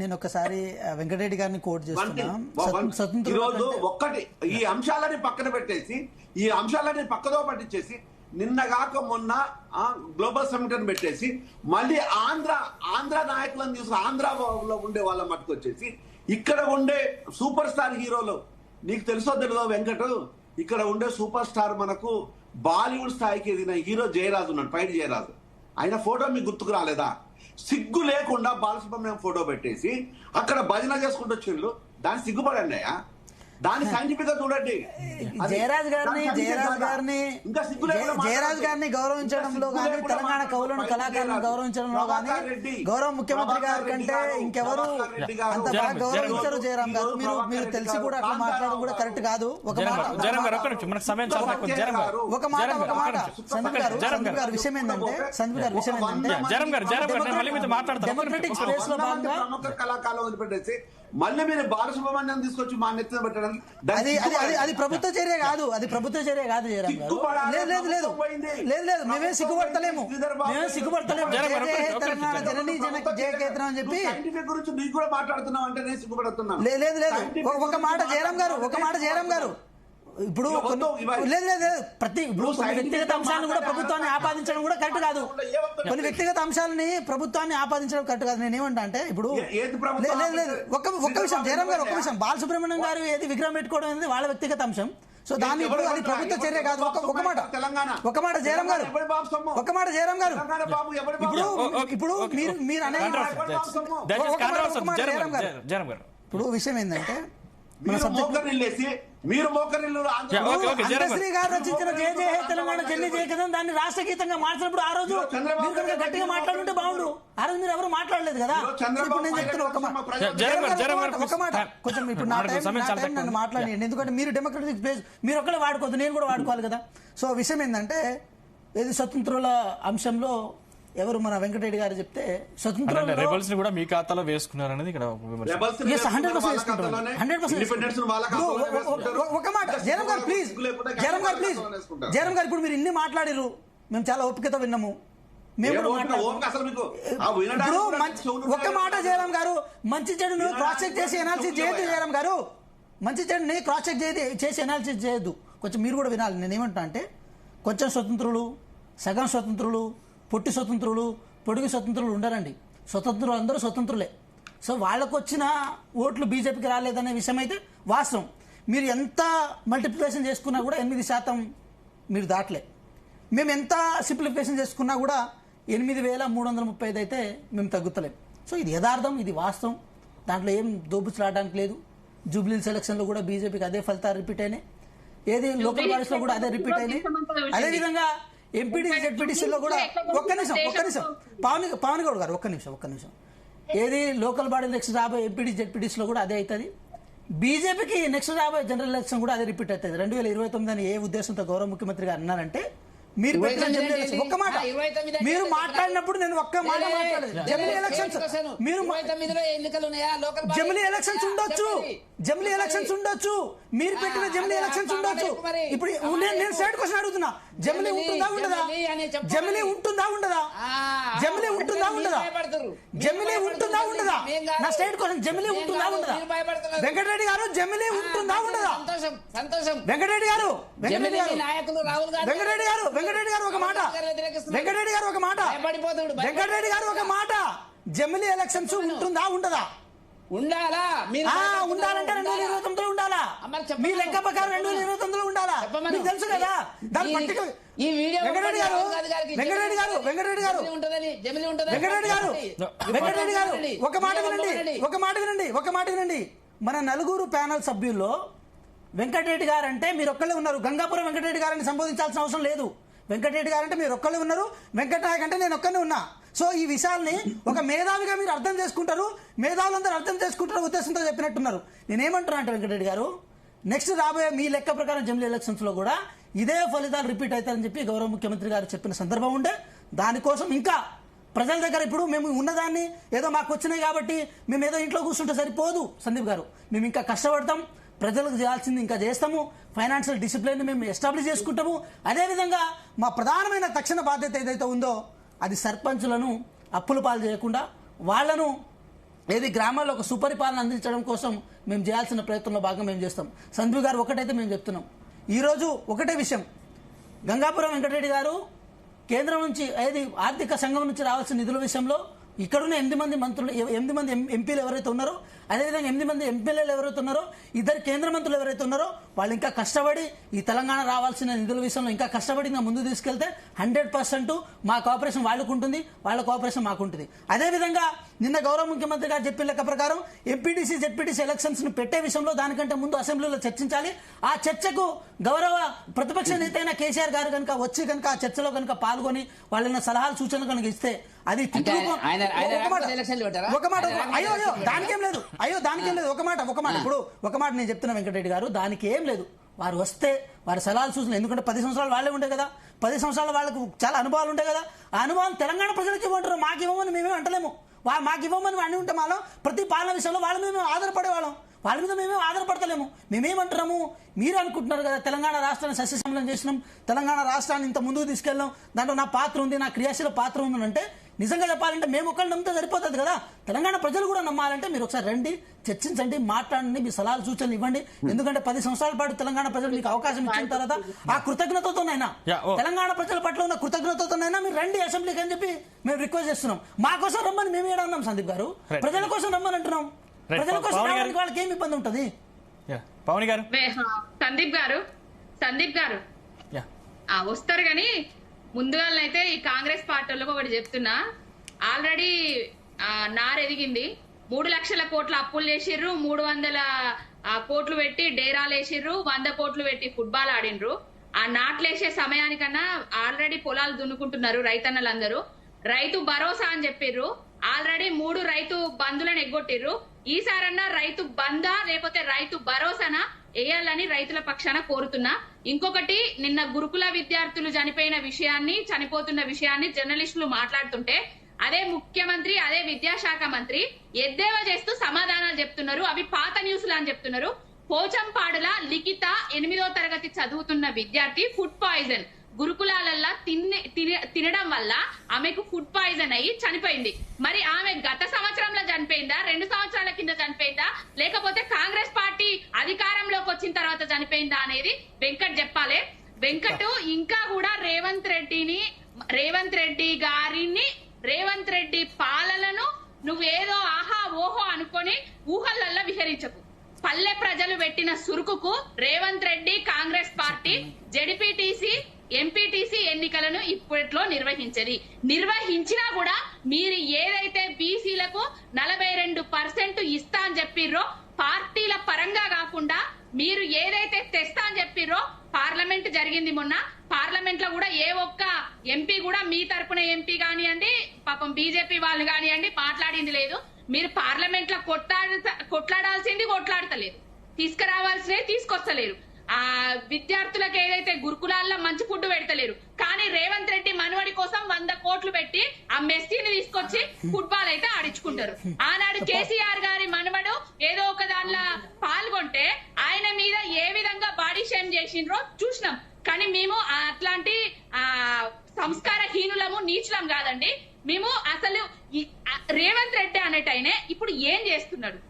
నేను ఒక్కసారి వెంకటరెడ్డి గారిని కోట్ చేస్తున్నాను. ఈరోజు ఒక్కటి ఈ అంశాలని పక్కన పెట్టేసి, ఈ అంశాలని పక్కదో పట్టించేసి నిన్నగాక మొన్న గ్లోబల్ సమ్మిట్ అని పెట్టేసి మళ్ళీ ఆంధ్ర నాయకులను తీసుకు ఆంధ్రాలో ఉండే వాళ్ళ మట్టుకొచ్చేసి ఇక్కడ ఉండే సూపర్ స్టార్ హీరోలు, నీకు తెలుసో తెలియదో వెంకట, ఇక్కడ ఉండే సూపర్ స్టార్ మనకు బాలీవుడ్ స్థాయికి ఎదిగిన హీరో జయరాజు ఉన్నాడు, పైడి జయరాజు. ఆయన ఫోటో మీకు గుర్తుకు రాలేదా? సిగ్గు లేకుండా బాలసుబ్రహ్మణ్యం ఫోటో పెట్టేసి అక్కడ భజన చేసుకుంటూ వచ్చిండ్రు. దాన్ని సిగ్గుపడండియా, దాన్ని సైంటిఫిక్ గా చూడండి. జయరాజ్ గారిని గౌరవించడంలో కానీ, తెలంగాణ కవులను కళాకారులను గౌరవించడంలో కానీ గౌరవ ముఖ్యమంత్రి గారి కంటే ఇంకెవరు అంత బాగా గౌరవించారు. జయరాం గారు మీరు తెలిసి కూడా అట్లా మాట్లాడడం కూడా కరెక్ట్ కాదు. ఒక మాట సందీప్ గారు విషయం ఏంటంటే డెమోక్రటిక్ స్పేస్ లో భాగంగా కళాకారులు వదిలిపెట్టేసి మళ్ళీ మీరు బాలసుబ్రహ్మణ్యం తీసుకొచ్చి మా నెత్తిన పెట్టడం అది ప్రభుత్వ చర్య కాదు. జయరాం గారు లేదు మేమేం సిగ్గుపడతలేము. తెలంగాణ జననీ జయకేతనం అని చెప్పి సైంటిఫిక్ గురించి నీకు కూడా మాట్లాడుతున్నావు అంటే నేను సిగ్గుపడుతున్నాను. లేదు ఒక మాట జయరాం గారు ఇప్పుడు ప్రతి వ్యక్తిగత అంశాలను కూడా ప్రభుత్వాన్ని ఆపాదించడం కూడా కరెక్ట్ కాదు. కొన్ని వ్యక్తిగత అంశాలని ప్రభుత్వాన్ని ఆపాదించడం కరెక్ట్ కాదు. నేనేమంటా అంటే ఇప్పుడు లేదు ఒక్క విషయం జయరాం గారు, ఒక్క విషయం, బాలసుబ్రహ్మణ్యం గారు ఏది విగ్రహం పెట్టుకోవడం అనేది వాళ్ళ వ్యక్తిగత అంశం. సో దాన్ని ఇప్పుడు అది ప్రభుత్వ చర్య కాదు. ఒక మాట జయరాం గారు ఇప్పుడు మీరు అనే ఇప్పుడు విషయం ఏంటంటే మీరు మోకరిల్లు అందశ్రీ గారు రచించిన జయ జయ హే తెలంగాణ జల్లి జయ కదా దాన్ని రాష్ట్ర గీతంగా మార్చినప్పుడు ఆ రోజు మీరు కనుక గట్టిగా మాట్లాడుంటే బాగుండు. ఆ రోజు మీరు ఎవరు మాట్లాడలేదు కదా. ఇప్పుడు నేను చెప్తున్నా ఒక మాట కొంచెం ఇప్పుడు నా టైం నన్ను మాట్లాడండి. ఎందుకంటే మీరు డెమోక్రటిక్ స్పేస్ మీరు ఒక్కడే వాడుకోవద్దు, నేను కూడా వాడుకోవాలి కదా. సో విషయం ఏంటంటే ఏది స్వతంత్రుల అంశంలో ఎవరు మన వెంకటరెడ్డి గారు చెప్తే స్వతంత్ర రెబల్స్ ని కూడా మీ ఖాతాలో వేసుకున్నారు అనేది ఇక్కడ ఒక మాట జయరాం గారు ప్లీజ్ జయరాం గారు ఇప్పుడు మీరు ఇన్ని మాట్లాడిరు, మేము చాలా ఓపికతో విన్నాము. మేము ఒక్క మాట జయరాం గారు, మంచి చెడును క్రాస్ చెక్ చేసి ఎనాలిసిస్ చేయొద్దు. జయరాం గారు మంచి చెడుని క్రాస్ చెక్ చేసి ఎనాలిసిస్ చేయొద్దు. కొంచెం మీరు కూడా వినాలి. నేనేమంటా అంటే కొంచెం స్వతంత్రులు, సగం స్వతంత్రులు, పొట్టి స్వతంత్రులు, పొడుగు స్వతంత్రులు ఉండరండి. స్వతంత్రులు అందరూ స్వతంత్రులే. సో వాళ్ళకు వచ్చిన ఓట్లు బీజేపీకి రాలేదనే విషయం అయితే వాస్తవం. మీరు ఎంత మల్టిప్లికేషన్ చేసుకున్నా కూడా 8% మీరు దాటలే. మేము ఎంత సింప్లిఫికేషన్ చేసుకున్నా కూడా 8,335 అయితే మేము తగ్గుతలేం. సో ఇది యథార్థం, ఇది వాస్తవం. దాంట్లో ఏం దోపులాడడానికి లేదు. జూబ్లీ సెలక్షన్లో కూడా బీజేపీకి అదే ఫలితాలు రిపీట్ అయినాయి. ఏది లోకల్ బాడీస్ లో కూడా అదే రిపీట్ అయినాయి. అదేవిధంగా ఎంపీటీసీ జెడ్పీటీసీలో కూడా ఒక్క నిమిషం పవన్ గౌడ్ గారు ఒక్క నిమిషం ఏది లోకల్ బాడీ నెక్స్ట్ రాబోయే ఎంపీటీ జెడ్పీటీసీలో కూడా అదే అవుతుంది. బీజేపీకి నెక్స్ట్ రాబోయే జనరల్ ఎలక్షన్ కూడా అదే రిపీట్ అవుతుంది. 2029 అని ఏ ఉద్దేశంతో గౌరవ ముఖ్యమంత్రి గారు అన్నారంటే మీరు ఒక్క మాట మీరు మాట్లాడినప్పుడు నేను ఒక్క మాట మాట్లాడలేదు. జమిలీ ఎలక్షన్స్ మీరు జమిలీ ఎలక్షన్స్ ఉండొచ్చు మీరు పెట్టిన జమిలీ ఎలక్షన్స్ ఉండొచ్చు. ఇప్పుడు నేను స్ట్రైట్ క్వశ్చన్ అడుగుతున్నా, జమిలీ ఉంటుందా ఉండదా? జమిలీ ఉంటుందా ఉండదా? నా స్ట్రైట్ క్వశ్చన్ జమిలీ ఉంటుందా ఉండదా? వెంకటరెడ్డి గారు జమిలీ ఉంటుందా ఉండదా? వెంకటరెడ్డి గారు ఒక మాట జమిలీ ఎలక్షన్స్ ఉంటుందా ఉండదా? ఉండాలంటే 2029 ఉండాలా? మీ లెక్క ప్రకారం 2029 ఉండాలా? మీకు తెలుసు కదా. దాని వెంకటరెడ్డి గారు ఒక మాట వినండి. మన నలుగురు ప్యానల్ సభ్యుల్లో వెంకటరెడ్డి గారు అంటే మీరు ఒక్కళ్ళే ఉన్నారు. గంగాపురం వెంకటరెడ్డి గారిని సంబోధించాల్సిన అవసరం లేదు. వెంకటరెడ్డి గారు అంటే మీరు ఒక్కళ్ళే ఉన్నారు. వెంకటనాయక్ అంటే నేను ఒక్కనే ఉన్నా. సో ఈ విషయాల్ని ఒక మేధావిగా మీరు అర్థం చేసుకుంటారు, మేధావులందరూ అర్థం చేసుకుంటారు ఉద్దేశంతో చెప్పినట్టున్నారు. నేనేమంటున్నా అంటే వెంకటరెడ్డి గారు నెక్స్ట్ రాబోయే మీ లెక్క ప్రకారం జమిలీ ఎలక్షన్స్ లో కూడా ఇదే ఫలితాలు రిపీట్ అవుతారని చెప్పి గౌరవ ముఖ్యమంత్రి గారు చెప్పిన సందర్భం ఉండే. దానికోసం ఇంకా ప్రజల దగ్గర ఇప్పుడు మేము ఉన్నదాన్ని ఏదో మాకు వచ్చినాయి కాబట్టి మేము ఏదో ఇంట్లో కూర్చుంటే సరిపోదు సందీప్ గారు. మేము ఇంకా కష్టపడతాం, ప్రజలకు చేయాల్సింది ఇంకా చేస్తాము. ఫైనాన్షియల్ డిసిప్లిన్ మేము ఎస్టాబ్లిష్ చేసుకుంటాము. అదేవిధంగా మా ప్రధానమైన తక్షణ బాధ్యత ఏదైతే ఉందో అది సర్పంచులను అప్పుల పాలు చేయకుండా వాళ్లను ఏది గ్రామాల్లో ఒక సుపరిపాలన అందించడం కోసం మేము చేయాల్సిన ప్రయత్నంలో భాగంగా మేము చేస్తాం. సందీప్ గారు ఒకటైతే మేము చెప్తున్నాం, ఈరోజు ఒకటే విషయం, గంగాపురం వెంకటరెడ్డి గారు కేంద్రం నుంచి ఏది ఆర్థిక సంఘం నుంచి రావాల్సిన నిధుల విషయంలో ఇక్కడున్న 8 మంది మంత్రులు 8 మంది ఎంపీలు ఎవరైతే ఉన్నారో అదేవిధంగా 8 మంది ఎమ్మెల్యేలు ఎవరైతే ఉన్నారో 2 కేంద్ర మంత్రులు ఎవరైతే ఉన్నారో వాళ్ళు ఇంకా కష్టపడి ఈ తెలంగాణ రావాల్సిన నిధుల విషయంలో ఇంకా కష్టపడి ఇంకా ముందు తీసుకెళ్తే 100% మా కోఆపరేషన్ వాళ్ళకు ఉంటుంది, వాళ్ళ కోఆపరేషన్ మాకు ఉంటుంది. అదేవిధంగా నిన్న గౌరవ ముఖ్యమంత్రి గారు చెప్పిన లెక్క ప్రకారం ఎంపీటీసీ జెడ్పీటీసీ ఎలక్షన్స్ ను పెట్టే విషయంలో దానికంటే ముందు అసెంబ్లీలో చర్చించాలి. ఆ చర్చకు గౌరవ ప్రతిపక్ష నేత అయిన కేసీఆర్ గారు కనుక వచ్చి కనుక ఆ చర్చలో కనుక పాల్గొని వాళ్ళ సలహాలు సూచనలు కనుక ఇస్తే అది ఒక మాట అయ్యో దానికేం లేదు ఒక మాట ఇప్పుడు ఒక మాట నేను చెప్తున్నా వెంకటరెడ్డి గారు, దానికి ఏం లేదు. వారు వస్తే వారి సలహాలు సూచనలు, ఎందుకంటే 10 సంవత్సరాలు వాళ్ళే ఉండే కదా, 10 సంవత్సరాలు వాళ్ళకు చాలా అనుభవాలు ఉంటాయి కదా. ఆ అనుభవం తెలంగాణ ప్రజలకి ఇవ్వమంటారు, మాకు ఇవ్వమని మేమే అంటలేము. మాకు ఇవ్వమని అన్ని ఉంటే మాలో ప్రతి పాలన విషయంలో వాళ్ళ మీద మేము ఆధారపడేవాళ్ళం, వాళ్ళ మీద మేమే ఆధారపడతలేము. మేమేమంటున్నాము, మీరు అనుకుంటున్నారు కదా తెలంగాణ రాష్ట్రాన్ని సస్యశ్యామలం చేసినాం, తెలంగాణ రాష్ట్రాన్ని ఇంత ముందుకు తీసుకెళ్ళాం, దాంట్లో నా పాత్ర ఉంది, నా క్రియాశీల పాత్ర ఉంది అంటే నిజంగా చెప్పాలంటే మేము ఒక్కళ్ళు నమ్మితే సరిపోతుంది కదా. తెలంగాణ ప్రజలు కూడా నమ్మాలంటే మీరు ఒకసారి రండి, చర్చించండి, మాట్లాడండి, మీ సలహాలు సూచనలు ఇవ్వండి. ఎందుకంటే 10 సంవత్సరాల పాటు తెలంగాణ ప్రజలు మీకు అవకాశం ఇచ్చిన తర్వాత ఆ కృతజ్ఞతతోనైనా తెలంగాణ ప్రజల పట్ల ఉన్న కృతజ్ఞతతోనైనా మీరు రండి అసెంబ్లీకి అని చెప్పి మేము రిక్వెస్ట్ చేస్తున్నాం. మా కోసం రమ్మని మేము ఏడన్నాం సందీప్ గారు, ప్రజల కోసం రమ్మని అంటున్నాం. ప్రజల కోసం రావడానికి వాళ్ళకి ఏమి ఇబ్బంది ఉంటుంది? పవన్ గారు సందీప్ గారు వస్తారు కానీ ముందుగానైతే ఈ కాంగ్రెస్ పార్టీలకు ఒకటి చెప్తున్నా, ఆల్రెడీ నారెదిగింది. 3 లక్షల కోట్ల అప్పులు చేసిర్రు, 300 కోట్లు పెట్టి డేరాలు వేసిర్రు, 100 కోట్లు పెట్టి ఫుట్బాల్ ఆడిండ్రు. ఆ నాట్లేసే సమయానికన్నా ఆల్రెడీ పొలాలు దున్నుకుంటున్నారు రైతన్నలందరూ. రైతు భరోసా అని చెప్పిర్రు, ఆల్రెడీ 3 రైతు బంధులను ఎగ్గొట్టిర్రు. ఈసారన్నా రైతు బందా లేకపోతే రైతు భరోసానా వేయాలని రైతుల పక్షాన కోరుతున్నా. ఇంకొకటి, నిన్న గురుకుల విద్యార్థులు చనిపోతున్న విషయాన్ని జర్నలిస్టులు మాట్లాడుతుంటే అదే ముఖ్యమంత్రి, అదే విద్యాశాఖ మంత్రి ఎద్దేవా చేస్తూ సమాధానాలు చెప్తున్నారు. అవి పాత న్యూస్లు అని చెప్తున్నారు. పోచంపాడుల లిఖిత 8వ తరగతి చదువుతున్న విద్యార్థి ఫుడ్ పాయిజన్ గురుకులాలల్లా తినడం వల్ల ఆమెకు ఫుడ్ పాయిజన్ అయ్యి చనిపోయింది. మరి ఆమె గత సంవత్సరంలో చనిపోయిందా, 2 సంవత్సరాల కింద చనిపోయిందా, లేకపోతే కాంగ్రెస్ పార్టీ అధికారంలోకి వచ్చిన తర్వాత చనిపోయిందా అనేది వెంకట్ చెప్పాలి. వెంకట్ ఇంకా కూడా రేవంత్ రెడ్డి పాలనను నువ్వేదో ఆహా ఓహో అనుకొని ఊహలల్లా విహరించకు. పల్లె ప్రజలు పెట్టిన సురుకుకు Revanth Reddy Congress party ZPTC MPTC ఎన్నికలను ఇప్పట్లో నిర్వహించినా కూడా మీరు ఏదైతే బీసీలకు 42% ఇస్తా అని చెప్పిర్రో, పార్టీల పరంగా కాకుండా మీరు ఏదైతే తెస్తా అని చెప్పిర్రో, పార్లమెంట్ జరిగింది మొన్న, పార్లమెంట్ లో కూడా ఏ ఒక్క ఎంపీ కూడా మీ తరపున ఎంపీ కానివ్వండి, పాపం బీజేపీ వాళ్ళు కానివ్వండి మాట్లాడింది లేదు. మీరు పార్లమెంట్ లో కొట్లాడాల్సింది కొట్లాడతలేరు, తీసుకురావాల్సినవి తీసుకొస్తలేరు. ఆ విద్యార్థులకు ఏదైతే గురుకులాల్లో మంచి ఫుడ్ పెడతలేరు, కానీ రేవంత్ రెడ్డి మనవడి కోసం 100 కోట్లు పెట్టి ఆ మెస్సీని తీసుకొచ్చి ఫుట్బాల్ అయితే ఆడించుకుంటారు. ఆనాడు కేసీఆర్ గారి మనవడు ఏదో ఒక దానిలో పాల్గొంటే ఆయన మీద ఏ విధంగా బాడీ షేమ్ చేసిండ్రో చూసినాం. కానీ మేము అట్లాంటి సంస్కారహీనులము నీచులం కాదండి. మేము అసలు రేవంత్ రెడ్డి అనేటైనే ఇప్పుడు ఏం చేస్తున్నాడు?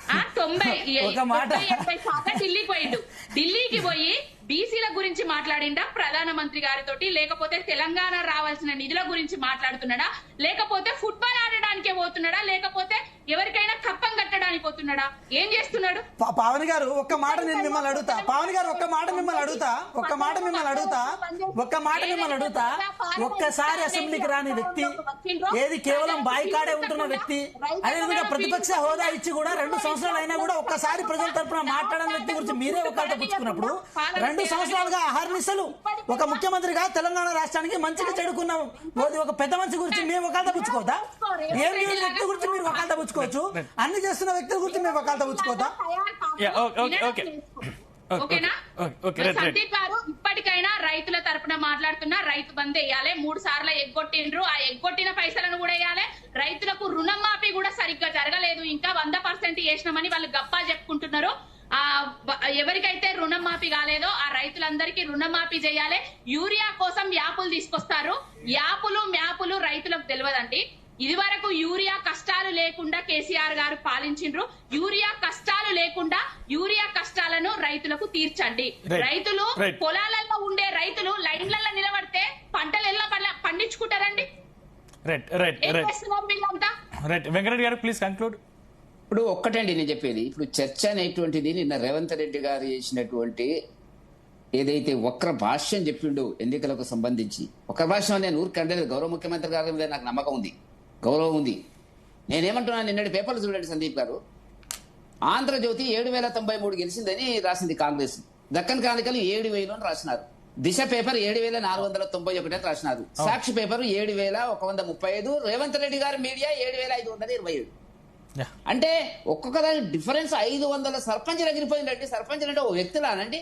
90-80% ఢిల్లీకి పోయిండు. ఢిల్లీకి పోయి బీసీల గురించి మాట్లాడిండా ప్రధానమంత్రి గారితో, లేకపోతే తెలంగాణ రావాల్సిన నిధుల గురించి మాట్లాడుతున్నాడా, లేకపోతే ఫుట్బాల్ ఆడడానికే పోతున్నాడా, లేకపోతే ఎవరికైనా కప్పం కట్టడానికి పోతున్నాడా? ఏం చేస్తున్నాడు? పవన్ గారు ఒక్క మాట నేను మిమ్మల్ని అడుగుతా. పవన్ గారు ఒక్క మాట మిమ్మల్ని అడుగుతా. ఒక్కసారి అసెంబ్లీకి రాని వ్యక్తి, ఏది కేవలం బాయికాడే ఉంటున్న వ్యక్తి, అదేవిధంగా ప్రతిపక్ష హోదా ఇచ్చి కూడా 2 సంవత్సరాలు అయినా కూడా ఒక్కసారి ప్రజల తరపున మాట్లాడని వ్యక్తి గురించి మీరే ఒకళ్ళ పుచ్చుకున్నప్పుడు 2 సంవత్సరాలుగా అహర్నిశలు ఒక ముఖ్యమంత్రిగా తెలంగాణ రాష్ట్రానికి మంచిగా చెడుకున్నాం ఒక పెద్ద మనిషి గురించి మేము ఒకళ్ళ పుచ్చుకోవద్దా? ఏం వ్యక్తి గురించి మీరు ఒకళ్ళ పుచ్చుకోవచ్చు, అన్ని చేస్తున్న వ్యక్తుల గురించి మేము ఒకళ్ళ పుచ్చుకోవద్దా? ఓకేనా? సందీప్ గారు ఇప్పటికైనా రైతుల తరపున మాట్లాడుతున్నా, రైతు బంద్ వేయాలి. 3 సార్లు ఎగ్గొట్టిండ్రు, ఆ ఎగ్గొట్టిన పైసలను కూడా వేయాలి. రైతులకు రుణమాఫీ కూడా సరిగ్గా జరగలేదు, ఇంకా 100% వేసినామని వాళ్ళు గప్పా చెప్పుకుంటున్నారు. ఎవరికైతే రుణమాఫీ కాలేదో ఆ రైతులందరికీ రుణమాఫీ చేయాలి. యూరియా కోసం యాపులు తీసుకొస్తారు, మ్యాపులు రైతులకు తెలియదండి. ఇది వరకు యూరియా కష్టాలు లేకుండా కేసీఆర్ గారు పాలించిండ్రు. యూరియా కష్టాలను రైతులకు తీర్చండి. రైతులు పొలాలలో ఉండే రైతులు లైన్లలో నిలబడితే పంటలు ఎలా పండించుకుంటారండి? వెంకరెడ్డి గారు ప్లీజ్ కంక్లూడ్. ఇప్పుడు ఒక్కటండి నేను చెప్పేది, ఇప్పుడు చర్చ అనేటువంటిది నిన్న రేవంత్ రెడ్డి గారు చేసినటువంటి ఏదైతే వక్ర భాష్యం చెప్పిండు ఎన్నికలకు సంబంధించి, వక్ర భాష్యం నేను ఊరికంటే గౌరవ ముఖ్యమంత్రి గారి మీద నాకు నమ్మకం ఉంది, గౌరవం ఉంది. నేనేమంటున్నాను, నిన్నటి పేపర్లు చూడండి సందీప్ గారు, ఆంధ్రజ్యోతి 7093 గెలిచిందని రాసింది కాంగ్రెస్, దక్కన్ క్రానికల్ 7000 అని రాసినారు, దిశ పేపర్ 7491 అని రాసినారు, సాక్షి పేపర్ 7135, రేవంత్ రెడ్డి గారి మీడియా 7527. అంటే ఒక్కొక్క దాని డిఫరెన్స్ 500 సర్పంచ్లు ఎగిరిపోయిందండి. సర్పంచ్లు అంటే ఓ వ్యక్తులానండి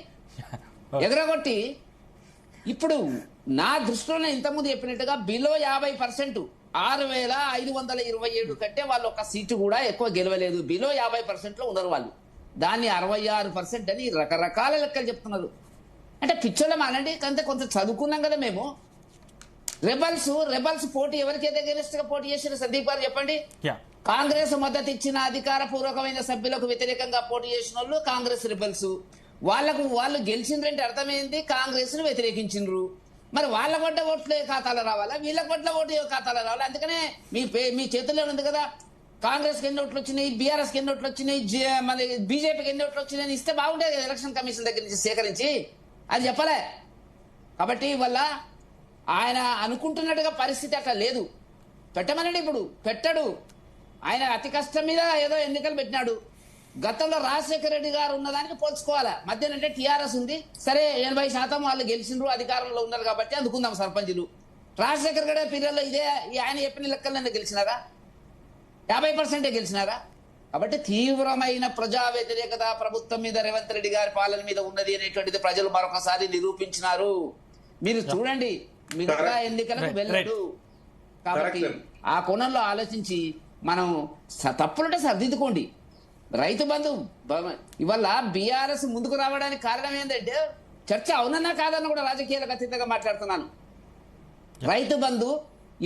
ఎగరగొట్టి. ఇప్పుడు నా దృష్టిలోనే ఇంతకుముందు చెప్పినట్టుగా బిలో 50% 6527 కంటే వాళ్ళు ఒక సీటు కూడా ఎక్కువ గెలవలేదు. బిలో 50% లో ఉన్నారు వాళ్ళు. దాన్ని 66% అని రకరకాల లెక్కలు చెప్తున్నారు. అంటే పిచ్చోళ్ళం అనండి, కంటే కొంత చదువుకున్నాం కదా మేము. రెబల్స్ పోటీ ఎవరికైతే అగెనిస్ట్ గా పోటీ చేసిన సందీప్ గారు చెప్పండి. కాంగ్రెస్ మద్దతు ఇచ్చిన అధికార పూర్వకమైన సభ్యులకు వ్యతిరేకంగా పోటీ చేసిన వాళ్ళు కాంగ్రెస్ రెబల్స్. వాళ్ళు గెలిచిండ్రంటే అర్థమైంది కాంగ్రెస్ ను వ్యతిరేకించిండ్రు. మరి వాళ్ళ కొట్ట ఓట్లే ఖాతాలో రావాలా, వీళ్ళ కొట్ల ఓటు ఖాతాలో రావాలా? అందుకనే మీ చేతుల్లో ఉంది కదా, కాంగ్రెస్ కి ఎన్ని ఓట్లు వచ్చినాయి, బీఆర్ఎస్ కి ఎన్ని ఓట్లు వచ్చినాయి, మన బీజేపీకి ఎన్ని ఓట్లు వచ్చినాయి ఇస్తే బాగుండేది కదా ఎలక్షన్ కమిషన్ దగ్గర నుంచి సేకరించి. అది చెప్పలే. కాబట్టి వల్ల ఆయన అనుకుంటున్నట్టుగా పరిస్థితి అట్లా లేదు. పెట్టమనండి, ఇప్పుడు పెట్టడు. ఆయన అతి కష్టం మీద ఏదో ఎన్నికలు పెట్టినాడు. గతంలో రాజశేఖర రెడ్డి గారు ఉన్నదానికి పోల్చుకోవాలా. మధ్యన అంటే టీఆర్ఎస్ ఉంది, సరే 80% వాళ్ళు గెలిచిండ్రు, అధికారంలో ఉన్నారు కాబట్టి అందుకుందాం సర్పంచులు. రాజశేఖర రెడ్డి పీరియడ్లో ఇదే ఆయన చెప్పిన లెక్కలన్నీ గెలిచినారా? 50% గెలిచినారా? కాబట్టి తీవ్రమైన ప్రజా వ్యతిరేకత ప్రభుత్వం మీద, రేవంత్ రెడ్డి గారి పాలన మీద ఉన్నది అనేటువంటిది ప్రజలు మరొకసారి నిరూపించినారు. మీరు చూడండి, మిగతా ఎన్నికలకు వెళ్ళదు. కాబట్టి ఆ కోణంలో ఆలోచించి మనం తప్పులుంటే సరిదిద్దుకోండి. రైతు బంధు ఇవాళ బీఆర్ఎస్ ముందుకు రావడానికి కారణం ఏంటంటే చర్చ అవునన్నా కాదన్నా కూడా రాజకీయాలకు అతీతంగా మాట్లాడుతున్నాను. రైతు బంధు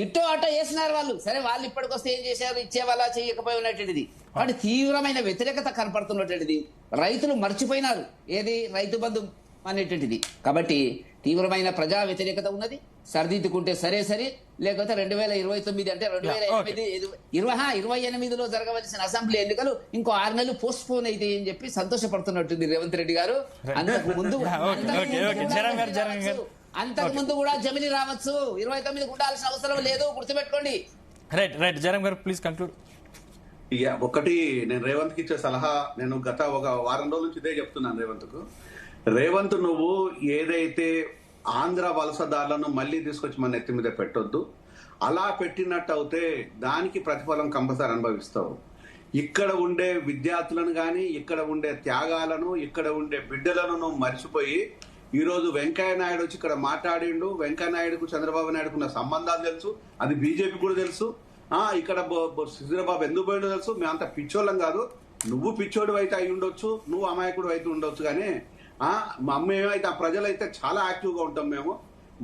ఇటో అటో వేసినారు వాళ్ళు, సరే వాళ్ళు ఇప్పటికొస్తే ఏం చేశారు, ఇచ్చేవాళ్ళ చేయకపోయి ఉన్నటువంటిది. కాబట్టి తీవ్రమైన వ్యతిరేకత కనపడుతున్నటువంటిది. రైతులు మర్చిపోయినారు ఏది రైతు బంధు అనేటువంటిది. కాబట్టి తీవ్రమైన ప్రజా వ్యతిరేకత ఉన్నది. సరిదిద్దుకుంటే సరే సరే, లేకపోతే 2029 అంటే 2028లో జరగవలసిన అసెంబ్లీ ఎన్నికలు ఇంకో 6 నెలలు పోస్ట్ పోన్ అయితే అని చెప్పి సంతోషపడుతున్నట్టుంది రేవంత్ రెడ్డి గారు. అంతకు ముందు కూడా జమిని రావచ్చు, 29 ఉండాల్సిన అవసరం లేదు, గుర్తుపెట్టుకోండి. రైట్ రైట్ జయరాం గారు ప్లీజ్ కంక్లూడ్. ఒకటి నేను రేవంత్ కి ఇచ్చే సలహా, నేను గత ఒక వారం రోజుల నుంచి ఇదే చెప్తున్నాను రేవంత్ నువ్వు ఏదైతే ఆంధ్ర వలసదారులను మళ్ళీ తీసుకొచ్చి మన నెత్తి మీద పెట్టొద్దు. అలా పెట్టినట్టు అయితే దానికి ప్రతిఫలం కంపల్సరీ అనుభవిస్తావు. ఇక్కడ ఉండే విద్యార్థులను కానీ, ఇక్కడ ఉండే త్యాగాలను, ఇక్కడ ఉండే బిడ్డలను నువ్వు మర్చిపోయి ఈరోజు వెంకయ్య నాయుడు వచ్చి ఇక్కడ మాట్లాడిండు. వెంకయ్య నాయుడుకు చంద్రబాబు నాయుడుకు ఉన్న సంబంధాలు తెలుసు, అది బీజేపీ కూడా తెలుసు. ఇక్కడ చంద్రబాబు ఎందుకు పోయిండో తెలుసు. మేమంతా పిచ్చోళ్ళం కాదు. నువ్వు పిచ్చోడు అయితే అయి ఉండొచ్చు, నువ్వు అమాయకుడు అయితే ఉండొచ్చు, కానీ మేమైతే ఆ ప్రజలైతే చాలా యాక్టివ్ గా ఉంటాం.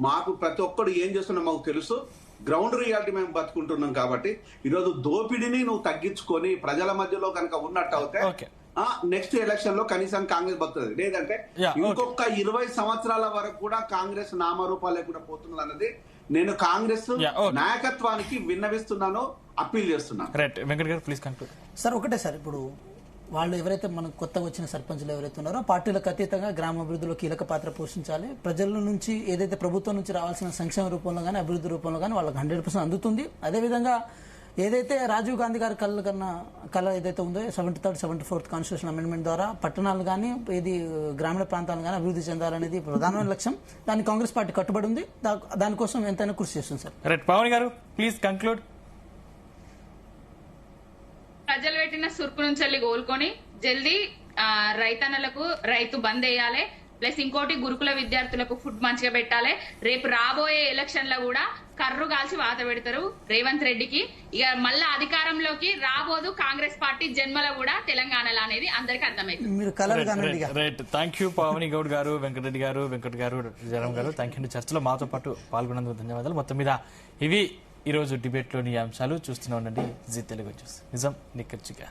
మాకు ప్రతి ఒక్కడు ఏం చేస్తున్నా మాకు తెలుసు. గ్రౌండ్ రియాలిటీ మేము బతుకుంటున్నాం. కాబట్టి ఈరోజు దోపిడీని నువ్వు తగ్గించుకొని ప్రజల మధ్యలో కనుక ఉన్నట్టు అయితే నెక్స్ట్ ఎలక్షన్ లో కనీసం కాంగ్రెస్ బతుకుతుంది. లేదంటే ఇంకొక 20 సంవత్సరాల వరకు కూడా కాంగ్రెస్ నామరూపాలు లేకుండా పోతున్నది అన్నది నేను కాంగ్రెస్ నాయకత్వానికి విన్నవిస్తున్నాను, అప్పీల్ చేస్తున్నాను. సార్ ఒకటే సార్, ఇప్పుడు వాళ్ళు ఎవరైతే మనకు కొత్తగా వచ్చిన సర్పంచులు ఎవరైతే ఉన్నారో పార్టీలకు అతీతంగా గ్రామాభివృద్ధిలో కీలక పాత్ర పోషించాలి. ప్రజల నుంచి ఏదైతే ప్రభుత్వం నుంచి రావాల్సిన సంక్షేమ రూపంలో కానీ అభివృద్ధి రూపంలో కానీ వాళ్ళకి 100% అందుతుంది. అదేవిధంగా ఏదైతే రాజీవ్ గాంధీ గారి కళ ఏదైతే ఉందో 73rd 74th కాన్స్టిట్యూషన్ అమెండ్మెంట్ ద్వారా పట్టణాలు కానీ ఇది గ్రామీణ ప్రాంతాలు కానీ అభివృద్ధి చెందాలనేది ప్రధానమైన లక్ష్యం. దానికి కాంగ్రెస్ పార్టీ కట్టుబడి ఉంది. దానికోసం ఎంతైనా కృషి చేస్తుంది సార్. పవన్ గారు ప్లీజ్ కంక్లూడ్. ప్రజలు పెట్టిన సుర్కు నుంచి కోలుకొని జల్దీ రైతన్నలకు రైతు బంద్ వేయాలి. ప్లస్ ఇంకోటి గురుకుల విద్యార్థులకు ఫుడ్ మంచిగా పెట్టాలి. రేపు రాబోయే ఎలక్షన్ లో కూడా కర్రు కాల్చి వాత పెడతారు రేవంత్ రెడ్డికి. ఇక మళ్ళా అధికారంలోకి రాబోదు కాంగ్రెస్ పార్టీ జన్మలో కూడా తెలంగాణలో అనేది అందరికీ అర్థమైంది. Right, thank you Pavan Goud garu, Venkatareddy గారు, వెంకట్ గారు, జయరాం గారు, థ్యాంక్ యూ. చర్చలో మాతో పాటు పాల్గొన్నందుకు ధన్యవాదాలు. మొత్తం మీద ఇవి ఈరోజు డిబేట్లోని అంశాలు. చూస్తూనే ఉండండి జీ తెలుగు న్యూస్, నిజం నిక్కచ్చిగా.